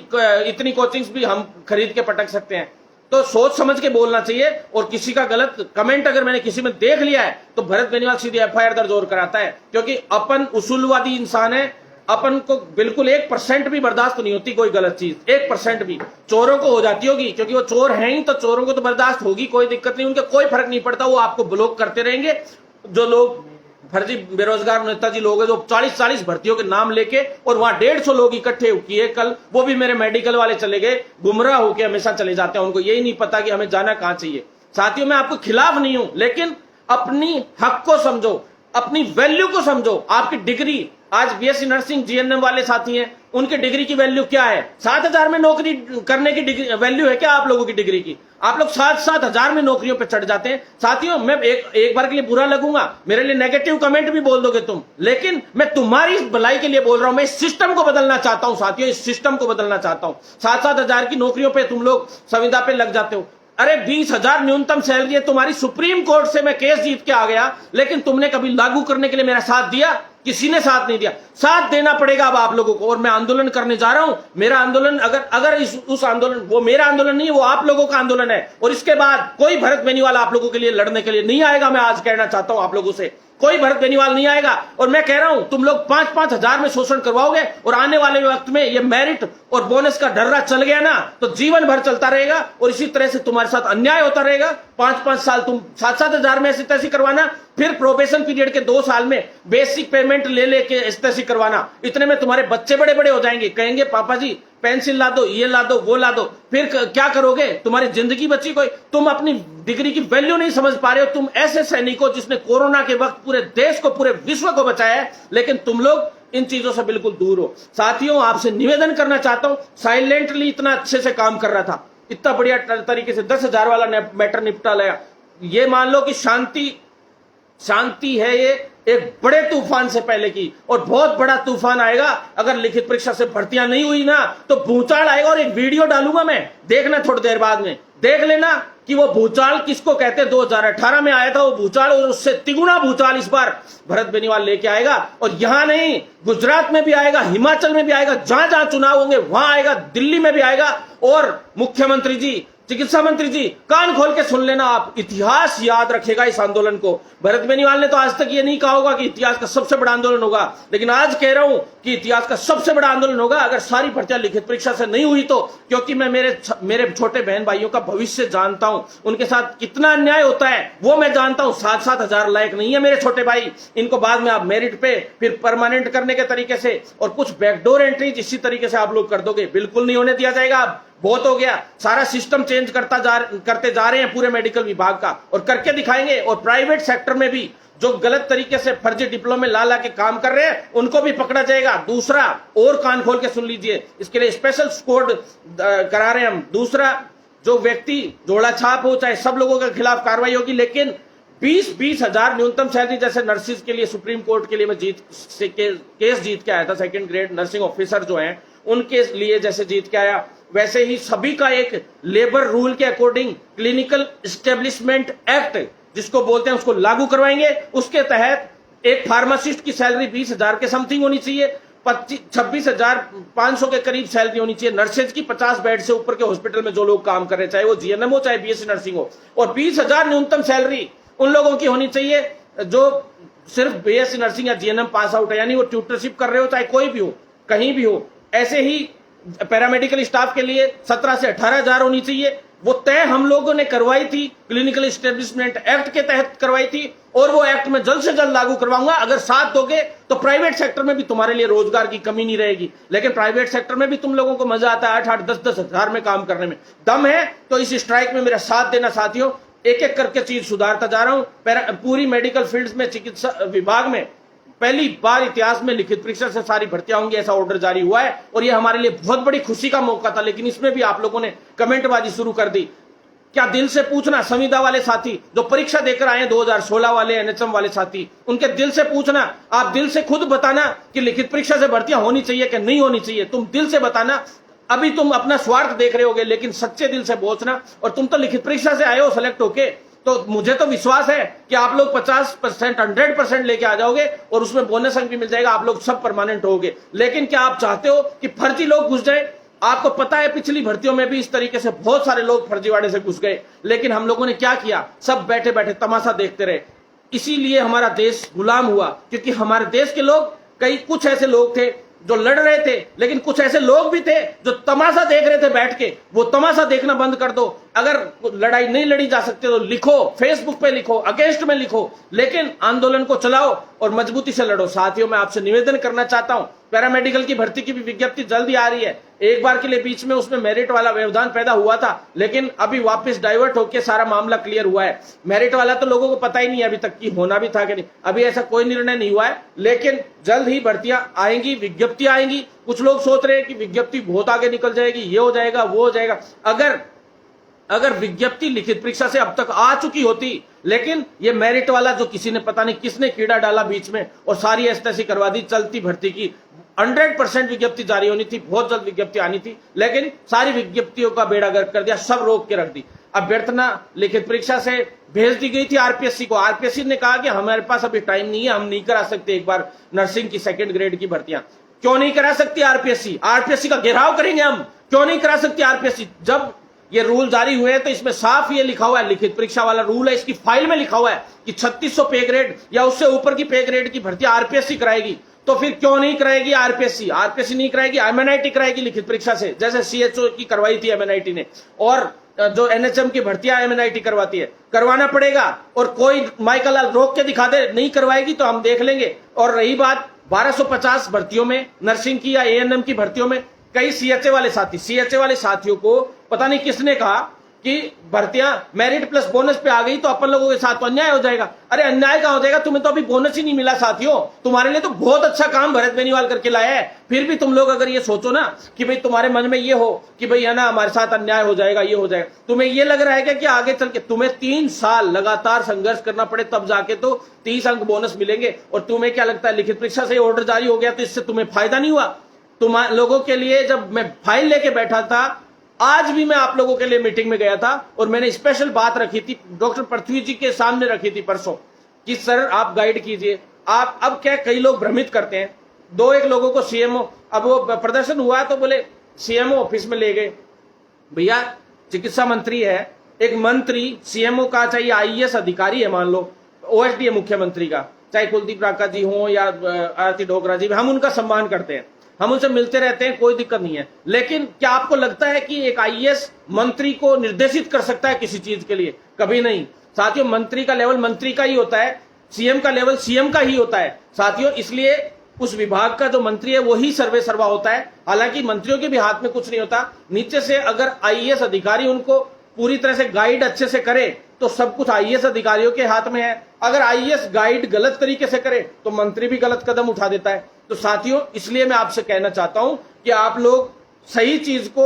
A: इतनी कोचिंग्स भी हम खरीद के पटक सकते हैं। तो सोच समझ के बोलना चाहिए। और किसी का गलत कमेंट अगर मैंने किसी में देख लिया है तो भरत बेनीवाल सीधे एफआईआर दर्ज और कराता है, क्योंकि अपन उसूलवादी इंसान है। अपन को बिल्कुल 1% भी बर्दाश्त नहीं होती कोई गलत चीज, 1% भी। चोरों को हो जाती होगी, क्योंकि वो चोर हैं ही, तो चोरों को तो बर्दाश्त होगी, कोई दिक्कत नहीं, उनके कोई फर्क नहीं पड़ता, वो आपको ब्लॉक करते रहेंगे। जो लोग फर्जी बेरोजगार नेताजी लोग हैं, जो 40-40 भर्तियों के नाम लेके, और वहां 150 लोग इकट्ठे किए कल, वो भी मेरे मेडिकल वाले चले गए, गुमराह होकर हमेशा चले जाते हैं। उनको यही नहीं पता कि हमें जाना कहां चाहिए। साथियों, मैं आपको खिलाफ नहीं हूं, लेकिन अपनी हक को समझो, अपनी वैल्यू को समझो। आपकी डिग्री, आज बीएससी नर्सिंग जीएनएम वाले साथी हैं, उनकी डिग्री की वैल्यू क्या है? 7,000 में नौकरी करने की डिग्री वैल्यू है क्या आप लोगों की डिग्री की? आप लोग 7,000 में नौकरियों पे चढ़ जाते हैं। साथियों, मैं एक बार के लिए बुरा लगूंगा, मेरे लिए नेगेटिव कमेंट भी बोल दोगे तुम, लेकिन मैं तुम्हारी भलाई के लिए बोल रहा हूं। मैं इस सिस्टम को बदलना चाहता हूं साथियों, इस सिस्टम को बदलना चाहता हूं। 7,000 की नौकरियों पे तुम लोग संविदा पे लग जाते हो। अरे 20,000 न्यूनतम सैलरी है तुम्हारी। सुप्रीम कोर्ट से मैं केस जीत के आ गया, लेकिन तुमने कभी लागू करने के लिए मेरा साथ दिया? किसी ने साथ नहीं दिया। साथ देना पड़ेगा अब आप लोगों को। और मैं आंदोलन करने जा रहा हूं। मेरा आंदोलन अगर उस आंदोलन, वो मेरा आंदोलन नहीं है, वो आप लोगों का आंदोलन है। और इसके बाद कोई भरत बेनीवाल आप लोगों के लिए लड़ने के लिए नहीं आएगा। मैं आज कहना चाहता हूं आप लोगों से, कोई भरत बेनीवाल नहीं आएगा। और मैं कह रहा हूं, तुम लोग 5-5 हजार में शोषण करवाओगे और आने वाले वक्त में ये मेरिट और बोनस का ढर्रा चल गया ना, तो जीवन भर चलता रहेगा। और इसी तरह से तुम्हारे साथ अन्याय होता रहेगा। 5-5 साल तुम 7-7 हजार में ऐसी तैसी करवाना, फिर प्रोबेशन पीरियड के 2 साल में बेसिक पेमेंट ले लेके ऐसी तैसी करवाना। इतने में तुम्हारे बच्चे बड़े बड़े हो जाएंगे, कहेंगे पापा जी पेंसिल ला दो, ये ला दो, वो ला दो। फिर क्या करोगे? तुम्हारी जिंदगी बची कोई? तुम अपनी डिग्री की वैल्यू नहीं समझ पा रहे हो। तुम ऐसे सैनिक हो जिसने कोरोना के वक्त पूरे देश को, पूरे विश्व को बचाया है, लेकिन तुम लोग इन चीजों से बिल्कुल दूर हो। साथियों, आपसे निवेदन करना चाहता हूं, साइलेंटली इतना अच्छे से काम कर रहा था, इतना बढ़िया तरीके से 10,000 वाला मैटर निपटा लिया। ये मान लो कि शांति है ये एक बड़े तूफान से पहले की, और बहुत बड़ा तूफान आएगा। अगर लिखित परीक्षा से भर्तियां नहीं हुई ना, तो भूचाल आएगा। और एक वीडियो डालूंगा मैं, देखना थोड़ी देर बाद में, देख लेना कि वो भूचाल किसको कहते हैं। 2018 में आया था वो भूचाल, और उससे तिगुना भूचाल इस बार भरत बेनीवाल लेके आएगा। और यहां नहीं, गुजरात में भी आएगा, हिमाचल में भी आएगा, जहां जहां चुनाव होंगे वहां आएगा, दिल्ली में भी आएगा। और मुख्यमंत्री जी, चिकित्सा मंत्री जी, कान खोल के सुन लेना, आप इतिहास याद रखेगा इस आंदोलन को। भरत बेनीवाल ने तो आज तक ये नहीं कहा होगा कि इतिहास का सबसे बड़ा आंदोलन होगा, लेकिन आज कह रहा हूं कि इतिहास का सबसे बड़ा आंदोलन होगा अगर सारी भर्तियां लिखित परीक्षा से नहीं हुई तो। क्योंकि मैं मेरे छोटे बहन भाइयों का भविष्य जानता हूं, उनके साथ कितना अन्याय होता है वो मैं जानता हूं। 7-7 हजार लायक नहीं है मेरे छोटे भाई। इनको बाद में आप मेरिट पे फिर परमानेंट करने के तरीके से और कुछ बैकडोर एंट्रीज इसी तरीके से आप लोग कर दोगे, बिल्कुल नहीं होने दिया जाएगा। बहुत हो गया, सारा सिस्टम चेंज करते जा रहे हैं पूरे मेडिकल विभाग का, और करके दिखाएंगे। और प्राइवेट सेक्टर में भी जो गलत तरीके से फर्जी डिप्लोमे ला के काम कर रहे हैं उनको भी पकड़ा जाएगा। दूसरा, और कान खोल के सुन लीजिए, इसके लिए स्पेशल स्क्वाड करा रहे हैं हम। दूसरा, जो व्यक्ति जोड़ा छाप हो, चाहे सब लोगों के खिलाफ कार्रवाई होगी, लेकिन 20-20 हजार न्यूनतम सैलरी जैसे नर्सिस के लिए सुप्रीम कोर्ट के लिए मैं केस जीत के आया था। 2nd ग्रेड नर्सिंग ऑफिसर जो हैं उनके लिए जैसे जीत के आया, वैसे ही सभी का एक लेबर रूल के अकॉर्डिंग क्लिनिकल एस्टेब्लिशमेंट एक्ट जिसको बोलते हैं उसको लागू करवाएंगे। उसके तहत एक फार्मासिस्ट की सैलरी 20,000 के समथिंग होनी चाहिए, 26,500 के करीब सैलरी होनी चाहिए। नर्सेज की 50 बेड से ऊपर के हॉस्पिटल में जो लोग काम कर रहे हैं, चाहे वो जीएनएम हो चाहे बीएससी नर्सिंग हो, और 20,000 न्यूनतम सैलरी उन लोगों की होनी चाहिए जो सिर्फ बीएससी नर्सिंग या जीएनएम पास आउट है, यानी वो ट्यूटरशिप कर रहे हो, चाहे कोई भी हो, कहीं भी हो। ऐसे ही पैरामेडिकल स्टाफ के लिए 17 से 18 हजार होनी चाहिए। वो तय हम लोगों ने करवाई थी, क्लिनिकल एस्टेब्लिशमेंट एक्ट के तहत करवाई थी, और वो एक्ट में जल्द से जल्द लागू करवाऊंगा। अगर साथ दोगे तो प्राइवेट सेक्टर में भी तुम्हारे लिए रोजगार की कमी नहीं रहेगी। लेकिन प्राइवेट सेक्टर में भी तुम लोगों को मजा आता है 8-8, 10-10 हजार में काम करने में। दम है तो इस स्ट्राइक में मेरा साथ देना साथियों। एक एक करके चीज सुधारता जा रहा हूं। पूरी मेडिकल फील्ड में, चिकित्सा विभाग में पहली बार इतिहास में लिखित परीक्षा से सारी भर्तियां होंगी, ऐसा ऑर्डर जारी हुआ है। और ये हमारे लिए बहुत बड़ी खुशी का मौका था, लेकिन इसमें भी आप लोगों ने कमेंटबाजी शुरू कर दी। क्या दिल से पूछना, संविदा वाले साथी जो परीक्षा देकर आए 2016 वाले, एनएचएम वाले साथी, उनके दिल से पूछना, आप दिल से खुद बताना कि लिखित परीक्षा से भर्तियां होनी चाहिए कि नहीं होनी चाहिए। तुम दिल से बताना। अभी तुम अपना स्वार्थ देख रहे होगे, लेकिन सच्चे दिल से पूछना। और तुम तो लिखित परीक्षा से आए हो सेलेक्ट होके, तो मुझे तो विश्वास है कि आप लोग 50%, 100% लेके आ जाओगे, और उसमें बोनस अंक भी मिल जाएगा, आप लोग सब परमानेंट होगे। लेकिन क्या आप चाहते हो कि फर्जी लोग घुस जाए? आपको पता है पिछली भर्तियों में भी इस तरीके से बहुत सारे लोग फर्जीवाड़े से घुस गए, लेकिन हम लोगों ने क्या किया? सब बैठे बैठे तमाशा देखते रहे। इसीलिए हमारा देश गुलाम हुआ, क्योंकि हमारे देश के लोग, कुछ ऐसे लोग थे जो लड़ रहे थे, लेकिन कुछ ऐसे लोग भी थे जो तमाशा देख रहे थे बैठ के। वो तमाशा देखना बंद कर दो। अगर लड़ाई नहीं लड़ी जा सकती तो लिखो, फेसबुक पे लिखो, अगेंस्ट में लिखो, लेकिन आंदोलन को चलाओ और मजबूती से लड़ो। साथियों, मैं आपसे निवेदन करना चाहता हूं, पैरामेडिकल की भर्ती की भी विज्ञप्ति जल्दी आ रही है। एक बार के लिए बीच में उसमें मेरिट वाला व्यवधान पैदा हुआ था, लेकिन अभी वापस डाइवर्ट होकर सारा मामला क्लियर हुआ है। मेरिट वाला तो लोगों को पता ही नहीं है अभी तक कि होना भी था कि नहीं, अभी ऐसा कोई निर्णय नहीं हुआ है, लेकिन जल्द ही भर्तियां आएंगी, विज्ञप्ति आएंगी। कुछ लोग सोच रहे हैं कि विज्ञप्ति बहुत आगे निकल जाएगी, ये हो जाएगा, वो हो जाएगा। अगर विज्ञप्ति लिखित परीक्षा से अब तक आ चुकी होती, लेकिन ये मेरिट वाला जो किसी ने पता नहीं किसने कीड़ा डाला बीच में और सारी एसटीसी करवा दी चलती भर्ती की, 100% विज्ञप्ति जारी होनी थी, बहुत जल्द विज्ञप्ति आनी थी, लेकिन सारी विज्ञप्तियों का बेड़ा गर्क कर दिया, सब रोक के रख दी। अभ्यर्थना लिखित परीक्षा से भेज दी गई थी आरपीएससी को। आरपीएससी ने कहा कि हमारे पास अभी टाइम नहीं है, हम नहीं करा सकते एक बार नर्सिंग की 2nd ग्रेड की भर्तियां। क्यों नहीं करा सकती आरपीएससी का घेराव करेंगे हम। क्यों नहीं करा सकती आरपीएससी? जब ये रूल जारी हुए हैं तो इसमें साफ ये लिखा हुआ है, लिखित परीक्षा वाला रूल है, इसकी फाइल में लिखा हुआ है कि 3600 पे ग्रेड या उससे ऊपर की पे ग्रेड की भर्ती आरपीएससी कराएगी। तो फिर क्यों नहीं कराएगी आरपीएससी नहीं कराएगी, एमएनआईटी कराएगी लिखित परीक्षा से, जैसे सीएचओ की करवाई थी एमएनआईटी ने, और जो एनएचएम की भर्तियां एमएनआईटी करवाती है, करवाना पड़ेगा। और कोई माइकल लाल रोक के दिखा दे नहीं करवाएगी तो हम देख लेंगे। और रही बात 1250 भर्तियों में, नर्सिंग की या एएनएम की भर्तियों में कई सीएचए वाले साथियों को पता नहीं किसने कहा कि भर्तियां मेरिट प्लस बोनस पे आ गई तो अपन लोगों के साथ तो अन्याय हो जाएगा। अरे अन्याय कहां हो जाएगा? तुम्हें तो अभी बोनस ही नहीं मिला साथियों। तुम्हारे लिए तो बहुत अच्छा काम भरत बेनीवाल करके लाया है, फिर भी तुम लोग अगर ये सोचो ना कि भाई तुम्हारे मन में ये हो कि भाई है ना हमारे साथ अन्याय हो जाएगा, ये हो जाएगा, तुम्हें ये लग रहा है कि आगे चल के तुम्हें 3 साल लगातार संघर्ष करना पड़े तब जाके तो 30 अंक बोनस मिलेंगे। और तुम्हें क्या लगता है लिखित परीक्षा से ऑर्डर जारी हो गया तो इससे तुम्हें फायदा नहीं हुआ? तुम लोगों के लिए जब मैं फाइल लेके बैठा था, आज भी मैं आप लोगों के लिए मीटिंग में गया था और मैंने स्पेशल बात रखी थी, डॉक्टर पृथ्वी जी के सामने रखी थी परसों, कि सर आप गाइड कीजिए। आप अब क्या कई लोग भ्रमित करते हैं, 2-1 लोगों को सीएमओ, अब वो प्रदर्शन हुआ तो बोले सीएमओ ऑफिस में ले गए। भैया चिकित्सा मंत्री है, एक मंत्री सीएमओ का, चाहे आईएएस अधिकारी है, मान लो ओएसडी है मुख्यमंत्री का, चाहे कुलदीप राका जी हो या आरती डोगरा जी, हम उनका सम्मान करते हैं, हम उनसे मिलते रहते हैं, कोई दिक्कत नहीं है। लेकिन क्या आपको लगता है कि एक आईएएस मंत्री को निर्देशित कर सकता है किसी चीज के लिए? कभी नहीं साथियों। मंत्री का लेवल मंत्री का ही होता है, सीएम का लेवल सीएम का ही होता है साथियों। इसलिए उस विभाग का जो मंत्री है वही सर्वे सर्वा होता है। हालांकि मंत्रियों के भी हाथ में कुछ नहीं होता, नीचे से अगर आईएएस अधिकारी उनको पूरी तरह से गाइड अच्छे से करे तो सब कुछ आईएएस अधिकारियों के हाथ में है। अगर आईएएस गाइड गलत तरीके से करे तो मंत्री भी गलत कदम उठा देता है। तो साथियों इसलिए मैं आपसे कहना चाहता हूं कि आप लोग सही चीज को,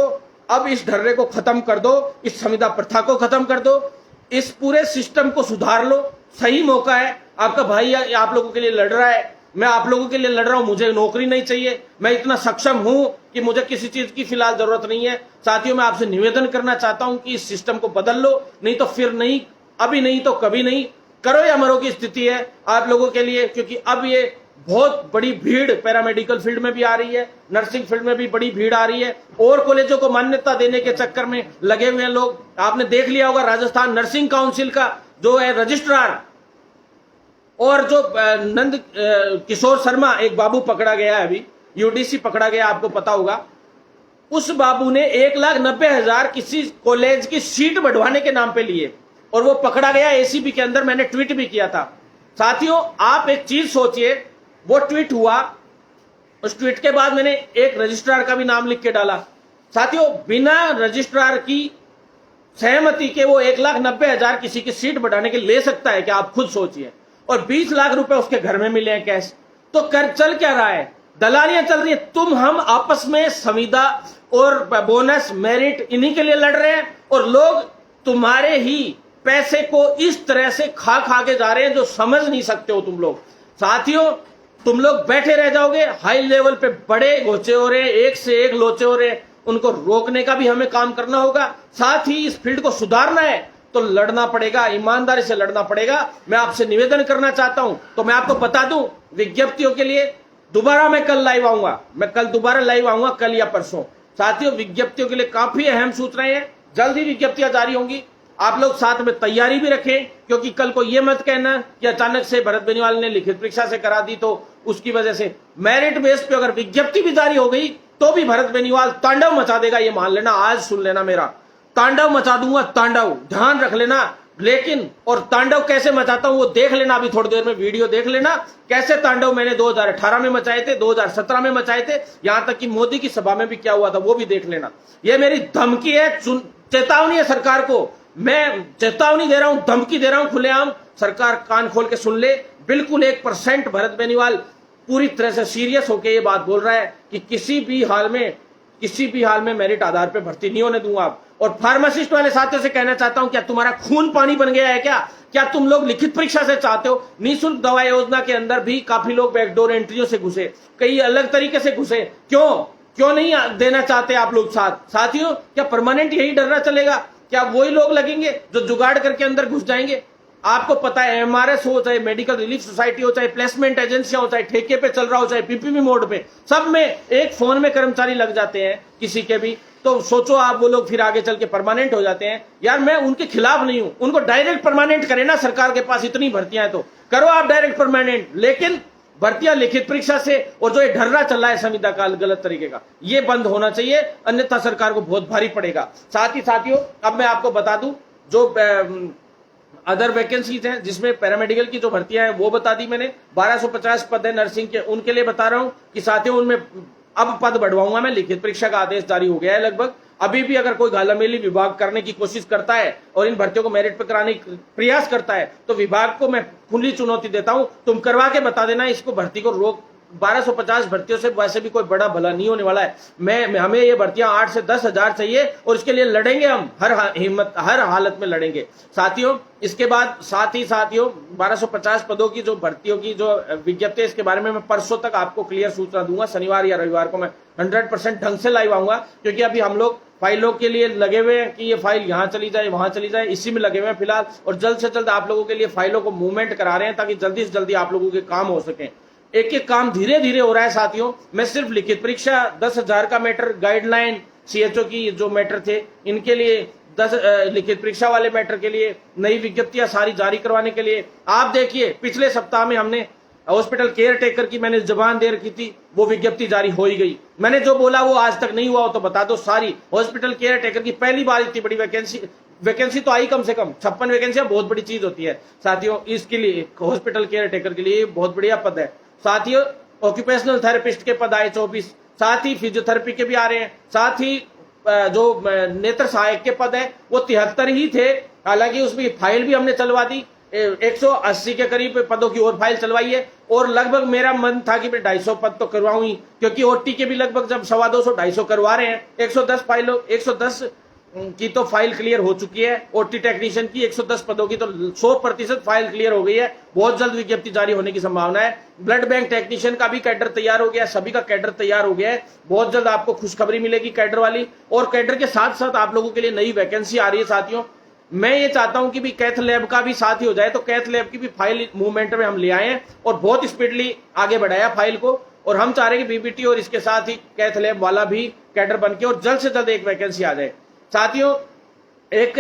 A: अब इस ढर्रे को खत्म कर दो, इस संविदा प्रथा को खत्म कर दो, इस पूरे सिस्टम को सुधार लो। सही मौका है, आपका भाई आप लोगों के लिए लड़ रहा है, मैं आप लोगों के लिए लड़ रहा हूं। मुझे नौकरी नहीं चाहिए, मैं इतना सक्षम हूं कि मुझे किसी चीज की फिलहाल जरूरत नहीं है। साथियों मैं आपसे निवेदन करना चाहता हूं कि इस सिस्टम को बदल लो, नहीं तो फिर नहीं, अभी नहीं तो कभी नहीं, करो या मरो की स्थिति है आप लोगों के लिए। क्योंकि अब ये बहुत बड़ी भीड़ पैरामेडिकल फील्ड में भी आ रही है, नर्सिंग फील्ड में भी बड़ी भीड़ आ रही है, और कॉलेजों को मान्यता देने के चक्कर में लगे हुए हैं लोग। आपने देख लिया होगा राजस्थान नर्सिंग काउंसिल का जो है रजिस्ट्रार, और जो नंद किशोर शर्मा एक बाबू पकड़ा गया है, अभी यूडीसी पकड़ा गया, आपको पता होगा। उस बाबू ने 1,90,000 किसी कॉलेज की सीट बढ़वाने के नाम पे लिए और वो पकड़ा गया एसीबी के अंदर। मैंने ट्वीट भी किया था। साथियों आप एक चीज सोचिए, वो ट्वीट हुआ, उस ट्वीट के बाद मैंने एक रजिस्ट्रार का भी नाम लिख के डाला। साथियों बिना रजिस्ट्रार की सहमति के वो 1,90,000 किसी की सीट बढ़ाने के ले सकता है क्या? आप खुद सोचिए। और 20 लाख रुपए उसके घर में मिले हैं कैश। तो कर चल क्या रहा है? दलालियां चल रही है। तुम हम आपस में संविदा और बोनस मेरिट इन्हीं के लिए लड़ रहे हैं, और लोग तुम्हारे ही पैसे को इस तरह से खा खा के जा रहे हैं जो समझ नहीं सकते हो तुम लोग। साथियों तुम लोग बैठे रह जाओगे। हाई लेवल पे बड़े घोचे हो रहे हैं, एक से एक लोचे हो रहे हैं, उनको रोकने का भी हमें काम करना होगा। साथ ही इस फील्ड को सुधारना है तो लड़ना पड़ेगा, ईमानदारी से लड़ना पड़ेगा। मैं आपसे निवेदन करना चाहता हूं। तो मैं आपको बता दूं, विज्ञप्तियों के लिए दोबारा मैं कल लाइव आऊंगा, मैं कल दोबारा लाइव आऊंगा, कल या परसों। साथियों विज्ञप्तियों के लिए काफी अहम सूचनाएं हैं, जल्द ही विज्ञप्तियां जारी होंगी। आप लोग साथ में तैयारी भी रखें, क्योंकि कल को यह मत कहना कि अचानक से भरत बेनीवाल ने लिखित परीक्षा से करा दी तो उसकी वजह से मेरिट बेस पे अगर विज्ञप्ति भी जारी हो गई तो भी भरत बेनीवाल तांडव मचा देगा। ये मान लेना, आज सुन लेना, मेरा तांडव मचा दूंगा, तांडव। ध्यान रख लेना, लेकिन और तांडव कैसे मचाता हूं वो देख लेना, अभी थोड़ी देर में वीडियो देख लेना कैसे तांडव मैंने 2018 में मचाए थे, 2017 में मचाए थे, यहां तक कि मोदी की सभा में भी क्या हुआ था वो भी देख लेना। ये मेरी धमकी है, चेतावनी है सरकार को, मैं चेतावनी दे रहा हूं, धमकी दे रहा हूं खुलेआम। सरकार कान खोल के सुन ले। बिल्कुल 1% भरत बेनीवाल पूरी तरह से सीरियस होकर ये बात बोल रहा है कि किसी भी हाल में मेरिट आधार पर भर्ती नहीं होने दूंगा आप। और फार्मासिस्ट वाले साथियों से कहना चाहता हूं, क्या तुम्हारा खून पानी बन गया है क्या तुम लोग लिखित परीक्षा से चाहते हो? निःशुल्क दवा योजना के अंदर भी काफी लोग बैकडोर एंट्रियों से घुसे, कई अलग तरीके से घुसे। क्यों नहीं देना चाहते आप लोग साथियों? क्या परमानेंट यही डरना चलेगा? क्या वही लोग लगेंगे जो जुगाड़ करके अंदर घुस जाएंगे? आपको पता है एमआरएस हो, चाहे मेडिकल रिलीफ सोसाइटी हो, चाहे प्लेसमेंट एजेंसियां हो, चाहे ठेके पे चल रहा हो, चाहे पीपीपी मोड पे, सब में एक फोन में कर्मचारी लग जाते हैं किसी के भी। तो सोचो आप वो लोग फिर आगे चल के परमानेंट हो जाते हैं। यार मैं उनके खिलाफ नहीं हूं, उनको डायरेक्ट परमानेंट करें ना, सरकार के पास इतनी भर्तियां हैं तो करो आप डायरेक्ट परमानेंट, लेकिन भर्तियां लिखित परीक्षा से और जो ये ढर्रा चल रहा है संविदा का गलत तरीके का, ये बंद होना चाहिए, अन्यथा सरकार को बहुत भारी पड़ेगा। साथ ही साथियों अब मैं आपको बता दूं जो अदर वैकेंसीज हैं जिसमें पैरामेडिकल की जो भर्तियां हैं वो बता दी मैंने, 1250 पद है नर्सिंग के, उनके लिए बता रहा हूं कि साथियों उनमें अब पद बढ़वाऊंगा मैं। लिखित परीक्षा का आदेश जारी हो गया है लगभग। अभी भी अगर कोई घालामेली विभाग करने की कोशिश करता है और इन भर्तियों को मेरिट पर कराने का प्रयास करता है तो विभाग को मैं खुली चुनौती देता हूं, तुम करवा के बता देना इसको, भर्ती को रोक। 1250 भर्तियों से वैसे भी कोई बड़ा भला नहीं होने वाला है। हमें ये भर्तियां 8 से 10 हजार चाहिए और इसके लिए लड़ेंगे हम, हर हालत में लड़ेंगे साथियों। इसके बाद साथ ही साथियों 1250 पदों की जो भर्तियों की जो विज्ञप्ति है इसके बारे में मैं परसों तक आपको क्लियर सूचना दूंगा। शनिवार या रविवार को मैं 100% ढंग से लाइव आऊंगा, क्योंकि अभी हम लोग फाइलों के लिए लगे हुए हैं कि ये फाइल यहाँ चली जाए वहां चली जाए, इसी में लगे हुए हैं फिलहाल। और जल्द से जल्द आप लोगों के लिए फाइलों को मूवमेंट करा रहे हैं ताकि जल्दी से जल्दी आप लोगों के काम हो सके। एक एक काम धीरे धीरे हो रहा है साथियों। मैं सिर्फ लिखित परीक्षा 10,000 का मैटर, गाइडलाइन सीएचओ की जो मैटर थे इनके लिए, 10 लिखित परीक्षा वाले मैटर के लिए नई विज्ञप्तियां सारी जारी करवाने के लिए, आप देखिए पिछले सप्ताह में हमने हॉस्पिटल केयर टेकर की मैंने जबान दे रखी थी, वो विज्ञप्ति जारी हो ही गई। मैंने जो बोला वो आज तक नहीं हुआ हो तो बता दो। सारी हॉस्पिटल केयर टेकर की पहली बार इतनी बड़ी वैकेंसी तो आई, कम से कम 56 वैकेंसियां बहुत बड़ी चीज होती है साथियों। इसके लिए हॉस्पिटल केयर टेकर के लिए बहुत बढ़िया पद है साथियों। ऑक्यूपेशनल थेरेपिस्ट के पद आए 24, साथ ही फिजियोथेरेपी के भी आ रहे हैं, साथ ही जो नेत्र सहायक के पद है वो 73 ही थे। हालांकि उसमें फाइल भी हमने चलवा दी, 180 के करीब पदों की और फाइल चलवाई है। और लगभग मेरा मन था कि मैं 250 पद तो करवाऊं ही, क्योंकि ओटी के भी लगभग जब 250 करवा रहे हैं, 110 की तो फाइल क्लियर हो चुकी है। ओटी टेक्नीशियन की 110 पदों की तो 100% फाइल क्लियर हो गई है। बहुत जल्द विज्ञप्ति जारी होने की संभावना है। ब्लड बैंक टेक्नीशियन का भी कैडर तैयार हो गया, सभी का कैडर तैयार हो गया है। बहुत जल्द आपको खुशखबरी मिलेगी कैडर वाली। और कैडर के साथ साथ आप लोगों के लिए नई वैकेंसी आ रही है साथियों। मैं ये चाहता हूं कि भी कैथ लैब का भी साथ ही हो जाए, तो कैथ लैब की भी फाइल मूवमेंट में हम ले आए हैं और बहुत स्पीडली आगे बढ़ाया फाइल को। और हम चाह रहे हैं कि बीबीटी और इसके साथ ही कैथ लैब वाला भी कैडर बन के और जल्द से जल्द एक वैकेंसी आ जाए साथियों। एक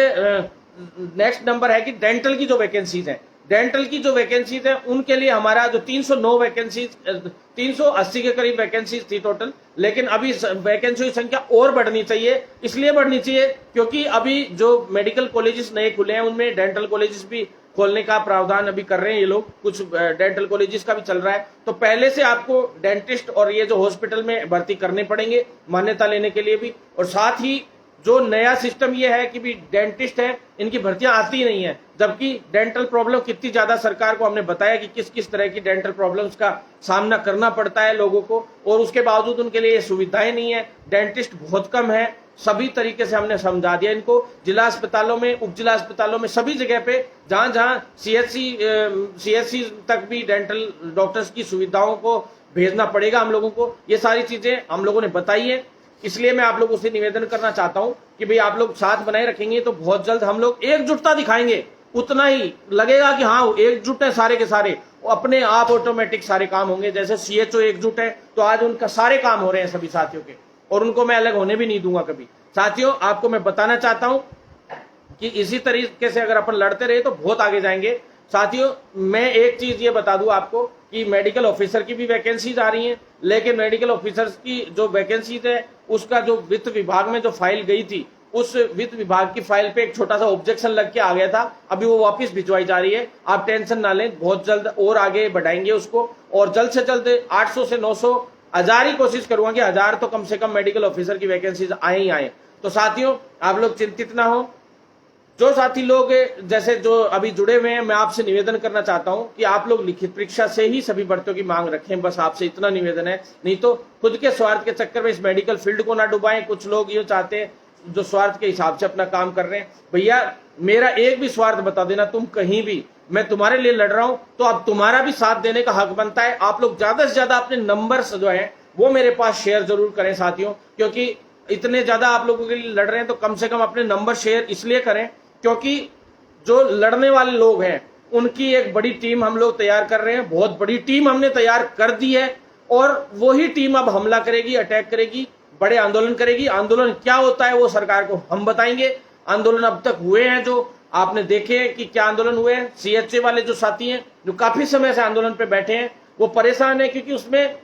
A: नेक्स्ट नंबर है कि डेंटल की जो वैकेंसीज हैं, डेंटल की जो वैकेंसीज हैं उनके लिए हमारा जो 309 वैकेंसीज, 380 के करीब वैकेंसीज थी टोटल, लेकिन अभी वैकेंसी की संख्या और बढ़नी चाहिए। इसलिए बढ़नी चाहिए क्योंकि अभी जो मेडिकल कॉलेजेस नए खुले हैं उनमें डेंटल कॉलेजेस भी खोलने का प्रावधान अभी कर रहे हैं ये लोग, कुछ डेंटल कॉलेजेस का भी चल रहा है। तो पहले से आपको डेंटिस्ट और ये जो हॉस्पिटल में भर्ती करने पड़ेंगे मान्यता लेने के लिए भी। और साथ ही जो नया सिस्टम ये है कि भी डेंटिस्ट है इनकी भर्तियां आती नहीं है, जबकि डेंटल प्रॉब्लम कितनी ज्यादा सरकार को हमने बताया कि किस किस तरह की डेंटल प्रॉब्लम्स का सामना करना पड़ता है लोगों को, और उसके बावजूद उनके लिए सुविधाएं नहीं है। डेंटिस्ट बहुत कम है, सभी तरीके से हमने समझा दिया इनको। जिला अस्पतालों में, उप जिला अस्पतालों में, सभी जगह पे जहां जहां सीएचसी तक भी डेंटल डॉक्टर्स की सुविधाओं को भेजना पड़ेगा हम लोगों को। ये सारी चीजें हम लोगों ने बताई है। इसलिए मैं आप लोगों से निवेदन करना चाहता हूं कि भाई आप लोग साथ बनाए रखेंगे तो बहुत जल्द हम लोग एकजुटता दिखाएंगे। उतना ही लगेगा कि हाँ एकजुट है सारे के सारे, अपने आप ऑटोमेटिक सारे काम होंगे। जैसे सीएचओ एकजुट है तो आज उनका सारे काम हो रहे हैं सभी साथियों के, और उनको मैं अलग होने भी नहीं दूंगा कभी। साथियों आपको मैं बताना चाहता हूं कि इसी तरीके से अगर अपन लड़ते रहे तो बहुत आगे जाएंगे। साथियों मैं एक चीज ये बता दूं आपको कि मेडिकल ऑफिसर की भी वैकेंसीज आ रही हैं, लेकिन मेडिकल ऑफिसर्स की जो वैकेंसीज है उसका जो वित्त विभाग में जो फाइल गई थी उस वित्त विभाग की फाइल पे एक छोटा सा ऑब्जेक्शन लग के आ गया था, अभी वो वापस भिजवाई जा रही है। आप टेंशन ना लें, बहुत जल्द और आगे बढ़ाएंगे उसको, और जल्द से जल्द 800 से 900 1000 ही कोशिश करूंगा कि 1000 तो कम से कम मेडिकल ऑफिसर की वैकेंसीज आए ही आए। तो साथियों, आप लोग चिंतित ना हो। जो साथी लोग जैसे जो अभी जुड़े हुए हैं, मैं आपसे निवेदन करना चाहता हूं कि आप लोग लिखित परीक्षा से ही सभी भर्तियों की मांग रखें, बस आपसे इतना निवेदन है। नहीं तो खुद के स्वार्थ के चक्कर में इस मेडिकल फील्ड को ना डुबाएं। कुछ लोग ये चाहते हैं जो स्वार्थ के हिसाब से अपना काम कर रहे हैं। भैया, मेरा एक भी स्वार्थ बता देना, तुम कहीं भी, मैं तुम्हारे लिए लड़ रहा हूं, तो अब तुम्हारा भी साथ देने का हक बनता है। आप लोग ज्यादा से ज्यादा अपने नंबर्स जो है वो मेरे पास शेयर जरूर करें साथियों, क्योंकि इतने ज्यादा आप लोगों के लिए लड़ रहे हैं, तो कम से कम अपने नंबर शेयर इसलिए करें क्योंकि जो लड़ने वाले लोग हैं उनकी एक बड़ी टीम हम लोग तैयार कर रहे हैं। बहुत बड़ी टीम हमने तैयार कर दी है, और वही टीम अब हमला करेगी, अटैक करेगी, बड़े आंदोलन करेगी। आंदोलन क्या होता है वो सरकार को हम बताएंगे। आंदोलन अब तक हुए हैं, जो आपने देखे हैं कि क्या आंदोलन हुए हैं। सीएचए वाले जो साथी हैं, जो काफी समय से आंदोलन पे बैठे हैं, वो परेशान है, क्योंकि उसमें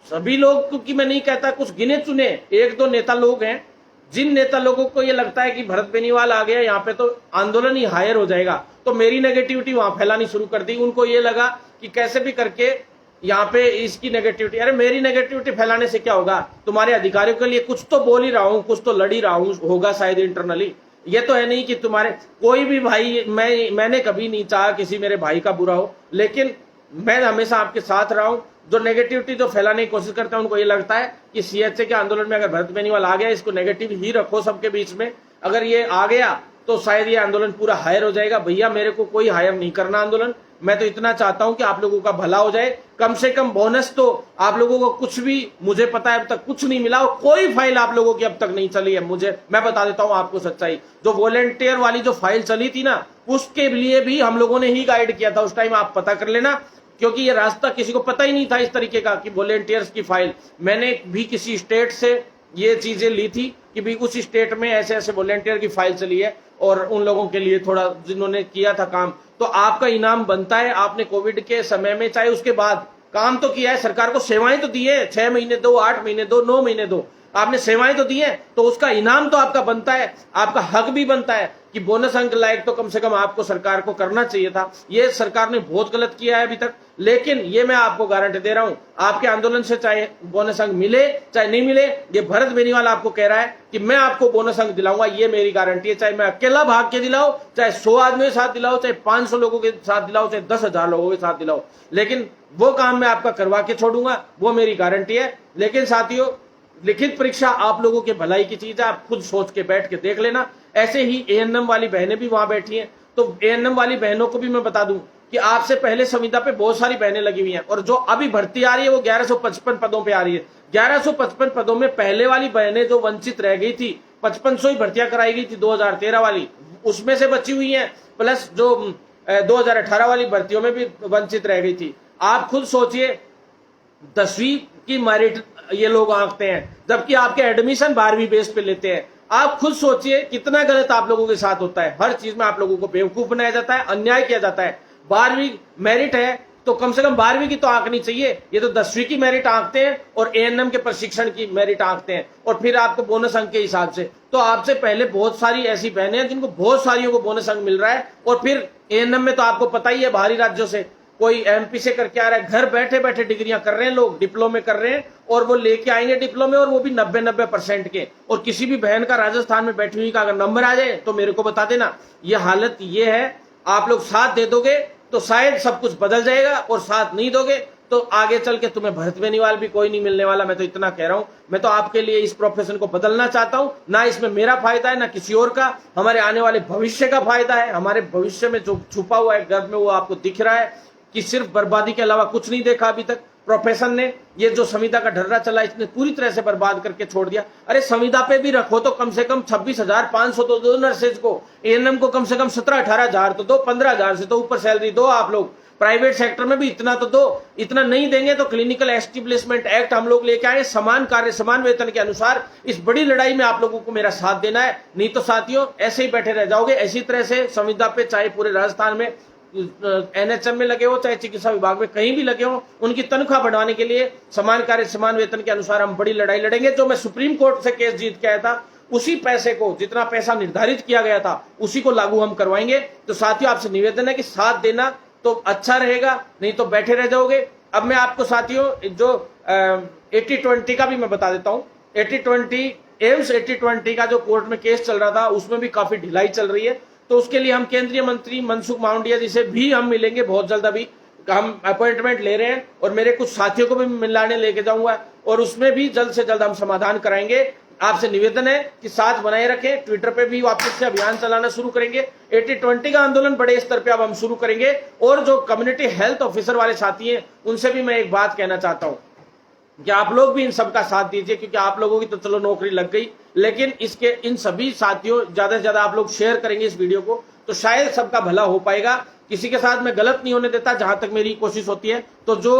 A: सभी लोग, क्योंकि मैं नहीं कहता, कुछ गिने चुने 1-2 नेता लोग हैं, जिन नेता लोगों को ये लगता है कि भरत बेनीवाल आ गया यहाँ पे तो आंदोलन ही हायर हो जाएगा, तो मेरी नेगेटिविटी वहां फैलानी शुरू कर दी। उनको ये लगा कि कैसे भी करके यहाँ पे इसकी नेगेटिविटी, अरे मेरी नेगेटिविटी फैलाने से क्या होगा, तुम्हारे अधिकारियों के लिए कुछ तो बोल ही रहा हूँ, कुछ तो लड़ ही रहा हूँ, होगा शायद इंटरनली। ये तो है नहीं कि तुम्हारे कोई भी भाई, मैंने कभी नहीं चाहा किसी मेरे भाई का बुरा हो, लेकिन मैं हमेशा आपके साथ रहा हूं। जो नेगेटिविटी जो फैलाने की कोशिश करता है, उनको ये लगता है कि सीएचए के आंदोलन में अगर भरत बेनीवाल आ गया, इसको नेगेटिव ही रखो सबके बीच में, अगर ये आ गया तो शायद ये आंदोलन पूरा हायर हो जाएगा। भैया, मेरे को कोई हायर नहीं करना आंदोलन, मैं तो इतना चाहता हूं कि आप लोगों का भला हो जाए। कम से कम बोनस तो आप लोगों को, कुछ भी मुझे पता है अब तक कुछ नहीं मिला, और कोई फाइल आप लोगों की अब तक नहीं चली है। मैं बता देता हूं आपको सच्चाई, जो वॉलेंटियर वाली जो फाइल चली थी ना, उसके लिए भी हम लोगों ने ही गाइड किया था उस टाइम, आप पता कर लेना, क्योंकि ये रास्ता किसी को पता ही नहीं था इस तरीके का कि वॉलेंटियर्स की फाइल। मैंने भी किसी स्टेट से ये चीजें ली थी कि भी उस स्टेट में ऐसे ऐसे वॉलेंटियर की फाइल चली है, और उन लोगों के लिए थोड़ा जिन्होंने किया था काम, तो आपका इनाम बनता है। आपने कोविड के समय में, चाहे उसके बाद, काम तो किया है, सरकार को सेवाएं तो दी है, 6 महीने दो, 8 महीने दो, 9 महीने दो, आपने सेवाएं तो दी है, तो उसका इनाम तो आपका बनता है। आपका हक भी बनता है कि बोनस अंक लायक तो कम से कम आपको सरकार को करना चाहिए था। ये सरकार ने बहुत गलत किया है अभी तक, लेकिन ये मैं आपको गारंटी दे रहा हूं, आपके आंदोलन से चाहे बोनस अंक मिले चाहे नहीं मिले, ये भरत बेनीवाल आपको कह रहा है कि मैं आपको बोनस अंक दिलाऊंगा, ये मेरी गारंटी है। चाहे मैं अकेला भाग के दिलाऊं, चाहे 100 आदमियों के साथ दिलाऊं, चाहे 500 लोगों के साथ दिलाऊं, चाहे 10,000 लोगों के साथ दिलाऊं, लेकिन वो काम मैं आपका करवा के छोड़ूंगा, वो मेरी गारंटी है। लेकिन साथियों, लिखित परीक्षा आप लोगों के भलाई की चीज है, आप खुद सोच के बैठ के देख लेना। ऐसे ही एएनएम वाली बहनें भी वहां बैठी हैं, तो एएनएम वाली बहनों को भी मैं बता दूं कि आपसे पहले संविदा पे बहुत सारी बहनें लगी हुई हैं, और जो अभी भर्ती आ रही है वो 1155 पदों पे आ रही है। 1155 पदों में पहले वाली बहनें जो वंचित रह गई थी, 5500 ही भर्तियां कराई गई थी 2013 वाली, उसमें से बची हुई है, प्लस जो 2018 वाली भर्तियों में भी वंचित रह गई थी। आप खुद सोचिए, 10वीं की मेरिट ये लोग आंकते हैं, जबकि आपके एडमिशन 12वीं बेस पे लेते हैं। आप खुद सोचिए कितना गलत आप लोगों के साथ होता है। हर चीज में आप लोगों को बेवकूफ बनाया जाता है, अन्याय किया जाता है। 12वीं मेरिट है तो कम से कम 12वीं की तो आंकनी चाहिए, ये तो 10वीं की मेरिट आंकते हैं और एएनएम के प्रशिक्षण की मेरिट आंकते हैं, और फिर आपको बोनस अंक के हिसाब से। तो आपसे पहले बहुत सारी ऐसी बहनें हैं जिनको बहुत सारियों को बोनस अंक मिल रहा है, और फिर एएनएम में तो आपको पता ही है, बाहरी राज्यों से कोई एमपी से करके आ रहा है, घर बैठे बैठे डिग्रियां कर रहे हैं लोग, डिप्लोमे कर रहे हैं, और वो लेके आएंगे डिप्लोमे, और वो भी 90% के। और किसी भी बहन का राजस्थान में बैठी हुई का अगर नंबर आ जाए तो मेरे को बता देना। ये हालत ये है, आप लोग साथ दे दोगे तो शायद सब कुछ बदल जाएगा, और साथ नहीं दोगे तो आगे चल के तुम्हें भरत बेनीवाल भी कोई नहीं मिलने वाला। मैं तो इतना कह रहा हूं, मैं तो आपके लिए इस प्रोफेशन को बदलना चाहता हूं, ना इसमें मेरा फायदा है ना किसी और का, हमारे आने वाले भविष्य का फायदा है। हमारे भविष्य में जो छुपा हुआ है गर्भ में, वो आपको दिख रहा है कि सिर्फ बर्बादी के अलावा कुछ नहीं देखा अभी तक प्रोफेशन ने। ये जो संविदा का ढर्रा चला, इसने पूरी तरह से बर्बाद करके छोड़ दिया। अरे संविदा पे भी रखो तो कम से कम 26,500 तो दो नर्सेज को, एएनएम को कम से कम 17-18 हजार तो दो, 15,000 से तो ऊपर सैलरी दो आप लोग। प्राइवेट सेक्टर में भी इतना तो दो, इतना नहीं देंगे तो क्लिनिकल एस्टेब्लिशमेंट एक्ट हम लोग लेके आए, समान कार्य समान वेतन के अनुसार। इस बड़ी लड़ाई में आप लोगों को मेरा साथ देना है, नहीं तो साथियों ऐसे ही बैठे रह जाओगे। इसी तरह से संविदा पे, चाहे पूरे राजस्थान में एनएचएम में लगे हो, चाहे चिकित्सा विभाग में कहीं भी लगे हो, उनकी तनख्वाह बढ़ाने के लिए समान कार्य समान वेतन के अनुसार हम बड़ी लड़ाई लड़ेंगे। जो मैं सुप्रीम कोर्ट से केस जीत के आया था, उसी पैसे को, जितना पैसा निर्धारित किया गया था, उसी को लागू हम करवाएंगे। तो साथियों आपसे निवेदन है कि साथ देना तो अच्छा रहेगा, नहीं तो बैठे रह जाओगे। अब मैं आपको साथियों जो 80-20 का भी मैं बता देता हूं। 80-20 एम्स 80-20 का जो कोर्ट में केस चल रहा था, उसमें भी काफी ढिलाई चल रही है। तो उसके लिए हम केंद्रीय मंत्री मनसुख मांडविया जी से भी हम मिलेंगे बहुत जल्द। अभी हम अपॉइंटमेंट ले रहे हैं और मेरे कुछ साथियों को भी मिलाने लेके जाऊंगा और उसमें भी जल्द से जल्द हम समाधान कराएंगे। आपसे निवेदन है कि साथ बनाए रखें। ट्विटर पे भी वापस से अभियान चलाना शुरू करेंगे। 80-20 का आंदोलन बड़े स्तर पे अब हम शुरू करेंगे। और जो कम्युनिटी हेल्थ ऑफिसर वाले साथी हैं, उनसे भी मैं एक बात कहना चाहता हूं कि आप लोग भी इन सबका साथ दीजिए, क्योंकि आप लोगों की तो चलो नौकरी लग गई, लेकिन इसके इन सभी साथियों ज्यादा से ज्यादा आप लोग शेयर करेंगे इस वीडियो को, तो शायद सबका भला हो पाएगा। किसी के साथ मैं गलत नहीं होने देता, जहां तक मेरी कोशिश होती है। तो जो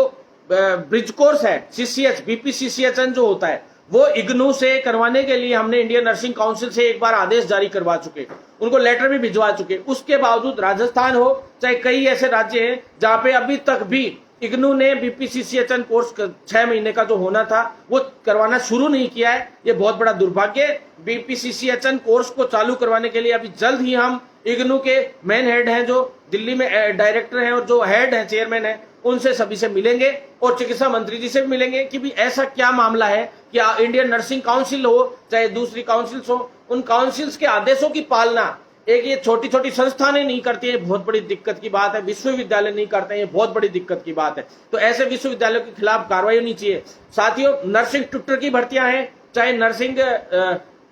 A: ब्रिज कोर्स है CCH BPCCHN जो होता है, वो इग्नू से करवाने के लिए हमने इंडियन नर्सिंग काउंसिल से एक बार आदेश जारी करवा चुके, उनको लेटर भी भिजवा चुके। उसके बावजूद राजस्थान हो चाहे कई ऐसे राज्य हैं जहां पे अभी तक भी इग्नू ने BPCCHN कोर्स 6 महीने का जो होना था वो करवाना शुरू नहीं किया है। ये बहुत बड़ा दुर्भाग्य। BPCCHN कोर्स को चालू करवाने के लिए अभी जल्द ही हम इग्नू के मेन हेड हैं, जो दिल्ली में डायरेक्टर हैं और जो हेड हैं, चेयरमैन हैं, उनसे सभी से मिलेंगे और चिकित्सा मंत्री जी से भी मिलेंगे कि भी ऐसा क्या मामला है कि इंडियन नर्सिंग काउंसिल हो चाहे दूसरी काउंसिल्स हो, उन काउंसिल्स के आदेशों की पालना एक ये छोटी छोटी संस्थानें नहीं करती है, बहुत बड़ी दिक्कत की बात है। विश्वविद्यालय नहीं करते हैं, ये बहुत बड़ी दिक्कत की बात है। तो ऐसे विश्वविद्यालयों के खिलाफ कार्रवाई होनी चाहिए। साथियों, नर्सिंग ट्यूटर की भर्तियां हैं, चाहे नर्सिंग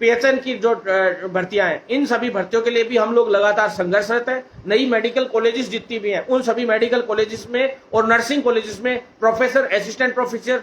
A: PHN की जो भर्तियां हैं, इन सभी भर्तियों के लिए भी हम लोग लगातार संघर्षरत हैं। नई मेडिकल कॉलेजेस जितनी भी हैं, उन सभी मेडिकल कॉलेजेस में और नर्सिंग कॉलेजेस में प्रोफेसर, असिस्टेंट प्रोफेसर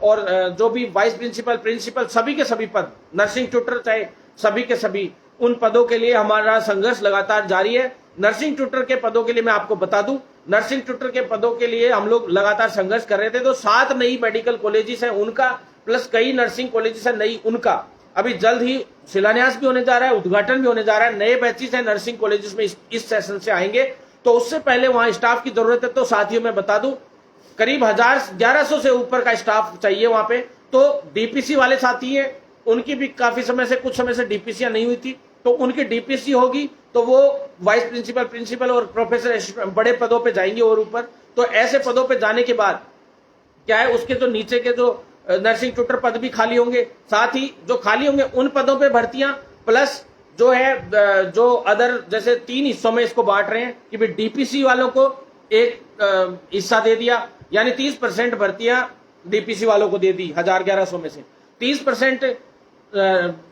A: और जो भी वाइस प्रिंसिपल, प्रिंसिपल, सभी के सभी पद, नर्सिंग ट्यूटर चाहे सभी के सभी, उन पदों के लिए हमारा संघर्ष लगातार जारी है। नर्सिंग ट्यूटर के पदों के लिए मैं आपको बता दूं, नर्सिंग ट्यूटर के पदों के लिए हम लोग लगातार संघर्ष कर रहे थे। तो 7 नई मेडिकल कॉलेजेस हैं उनका, प्लस कई नर्सिंग कॉलेजेस है नई, उनका अभी जल्द ही शिलान्यास भी होने जा रहा है, उद्घाटन भी होने जा रहा है। नए बैचेस हैं नर्सिंग कॉलेजेस में इस सेशन से आएंगे, तो उससे पहले वहां स्टाफ की जरूरत है। तो साथियों मैं बता दूं, करीब 1100 से ऊपर का स्टाफ चाहिए वहां पे। तो DPC वाले साथी हैं, उनकी भी काफी समय से, कुछ समय से DPC नहीं हुई थी, तो उनकी DPC होगी तो वो वाइस प्रिंसिपल, प्रिंसिपल और प्रोफेसर बड़े पदों पे जाएंगे और ऊपर। तो ऐसे पदों पे जाने के बाद क्या है, उसके जो नीचे के जो नर्सिंग ट्यूटर पद भी खाली होंगे, साथ ही जो खाली होंगे उन पदों पे भर्तियां, प्लस जो है जो अदर, जैसे 3 हिस्सों में इसको बांट रहे हैं कि भाई DPC वालों को एक हिस्सा दे दिया, यानी 30% भर्तियां DPC वालों को दे दी 1100 में से, 30%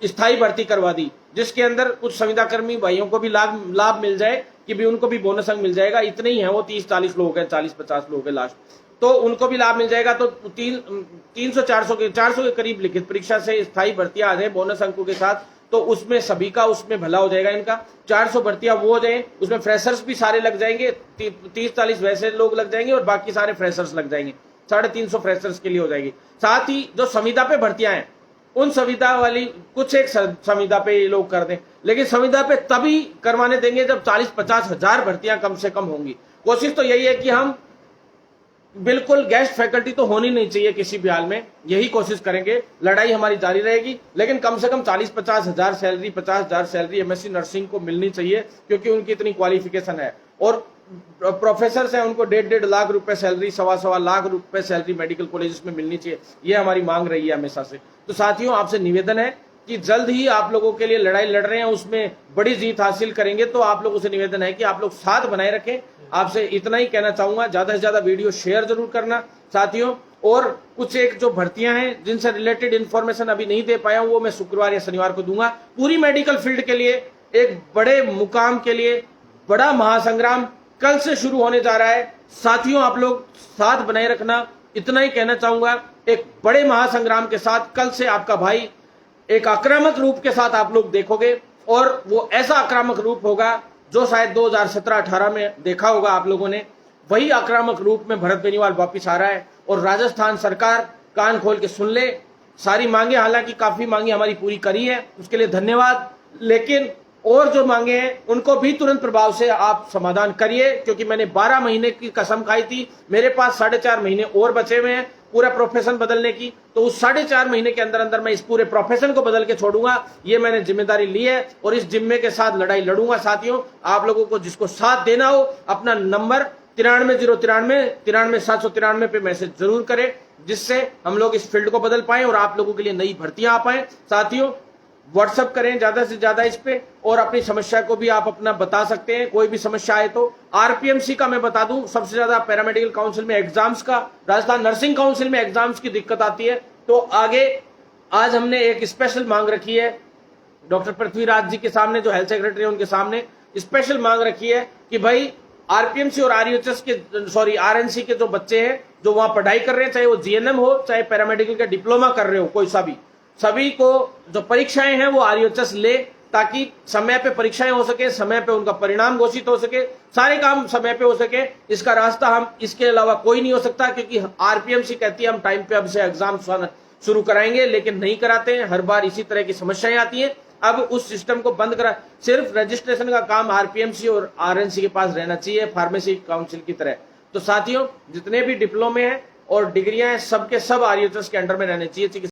A: स्थायी भर्ती करवा दी, जिसके अंदर कुछ संविदा कर्मी भाइयों को भी लाभ मिल जाए कि भी उनको भी बोनस अंक मिल जाएगा। इतने ही हैं वो, 30-40 लोग हैं, 40-50 लोग हैं लास्ट, तो उनको भी लाभ मिल जाएगा। तो 300-400 के करीब लिखित परीक्षा से स्थायी भर्तियां आ जाए बोनस अंकों के साथ, तो उसमें सभी का उसमें भला हो जाएगा। इनका 400 भर्तियां वो हो जाए, उसमें फ्रेशर्स भी सारे लग जाएंगे, 30-40 वैसे लोग लग जाएंगे और बाकी सारे फ्रेशर्स लग जाएंगे, 350 फ्रेशर्स के लिए हो जाएगी। साथ ही जो संविदा पे भर्तियां हैं, उन संविदा वाली कुछ एक संविदा पे ये लोग कर दें, लेकिन संविदा पे तभी करवाने देंगे जब 40-50 हजार भर्तियां कम से कम होंगी। कोशिश तो यही है कि हम बिल्कुल गेस्ट फैकल्टी तो होनी नहीं चाहिए किसी भी हाल में, यही कोशिश करेंगे। लड़ाई हमारी जारी रहेगी, लेकिन कम से कम 40-50 हजार सैलरी, 50 हजार सैलरी MSc नर्सिंग को मिलनी चाहिए, क्योंकि उनकी इतनी क्वालिफिकेशन है। और प्रोफेसर हैं, उनको 1.5 लाख रुपए सैलरी, 1.25 लाख रुपए सैलरी मेडिकल कॉलेजेस में मिलनी चाहिए, ये हमारी मांग रही है हमेशा से। तो साथियों, आपसे निवेदन है कि जल्द ही आप लोगों के लिए लड़ाई लड़ रहे हैं, उसमें बड़ी जीत हासिल करेंगे। तो आप लोगों से निवेदन है कि आप लोग साथ बनाए रखें। आपसे इतना ही कहना चाहूंगा, ज्यादा से ज्यादा वीडियो शेयर जरूर करना साथियों। और कुछ एक जो भर्तियां हैं जिनसे रिलेटेड इंफॉर्मेशन अभी नहीं दे पाया हूं, वो मैं शुक्रवार या शनिवार को दूंगा। पूरी मेडिकल फील्ड के लिए एक बड़े मुकाम के लिए बड़ा महासंग्राम कल से शुरू होने जा रहा है। साथियों, आप लोग साथ बनाए रखना, इतना ही कहना चाहूंगा। एक बड़े महासंग्राम के साथ कल से आपका भाई एक आक्रामक रूप के साथ आप लोग देखोगे, और वो ऐसा आक्रामक रूप होगा जो शायद 2017-18 में देखा होगा आप लोगों ने। वही आक्रामक रूप में भरत बेनीवाल वापिस आ रहा है, और राजस्थान सरकार कान खोल के सुन ले। सारी मांगे, हालांकि काफी मांगे हमारी पूरी करी है, उसके लिए धन्यवाद, लेकिन और जो मांगे हैं उनको भी तुरंत प्रभाव से आप समाधान करिए, क्योंकि मैंने 12 महीने की कसम खाई थी, मेरे पास 4.5 महीने और बचे हुए हैं। पूरा प्रोफेशन बदलने की, तो उस 4.5 महीने के अंदर अंदर मैं इस पूरे प्रोफेशन को बदल के छोड़ूंगा। ये मैंने जिम्मेदारी ली है और इस जिम्मे के साथ लड़ाई लड़ूंगा। साथियों, आप लोगों को जिसको साथ देना हो अपना नंबर 93,093,93,793 पे मैसेज जरूर करें, जिससे हम लोग इस फील्ड को बदल पाए और आप लोगों के लिए नई भर्तियां आ पाए। साथियों, व्हाट्सएप करें ज्यादा से ज्यादा इस पे, और अपनी समस्या को भी आप अपना बता सकते हैं, कोई भी समस्या आए तो। आरपीएमसी का मैं बता दूं, सबसे ज्यादा पैरामेडिकल काउंसिल में एग्जाम्स का, राजस्थान नर्सिंग काउंसिल में एग्जाम्स की दिक्कत आती है। तो आगे आज हमने एक स्पेशल मांग रखी है डॉक्टर पृथ्वीराज जी के सामने, जो हेल्थ सेक्रेटरी है उनके सामने स्पेशल मांग रखी है कि भाई आरपीएमसी और आरयूएचएस के आरएनसी के जो बच्चे हैं जो वहां पढ़ाई कर रहे हैं, चाहे वो जीएनएम हो चाहे पैरामेडिकल का डिप्लोमा कर रहे हो, कोई सा भी, सभी को जो परीक्षाएं हैं वो आरयूएचएस ले, ताकि समय पे परीक्षाएं हो सके, समय पे उनका परिणाम घोषित हो सके, सारे काम समय पे हो सके। इसका रास्ता हम इसके अलावा कोई नहीं हो सकता, क्योंकि आरपीएमसी कहती है हम टाइम पे अब से एग्जाम शुरू कराएंगे, लेकिन नहीं कराते हैं। हर बार इसी तरह की समस्याएं आती हैं। अब उस सिस्टम को बंद करा, सिर्फ रजिस्ट्रेशन का काम आरपीएमसी और आरएनसी के पास रहना चाहिए, फार्मेसी काउंसिल की तरह। तो साथियों, जितने भी डिप्लोमे हैं और डिग्रियां हैं, सबके सब आरयूएचएस के अंडर में रहने चाहिए।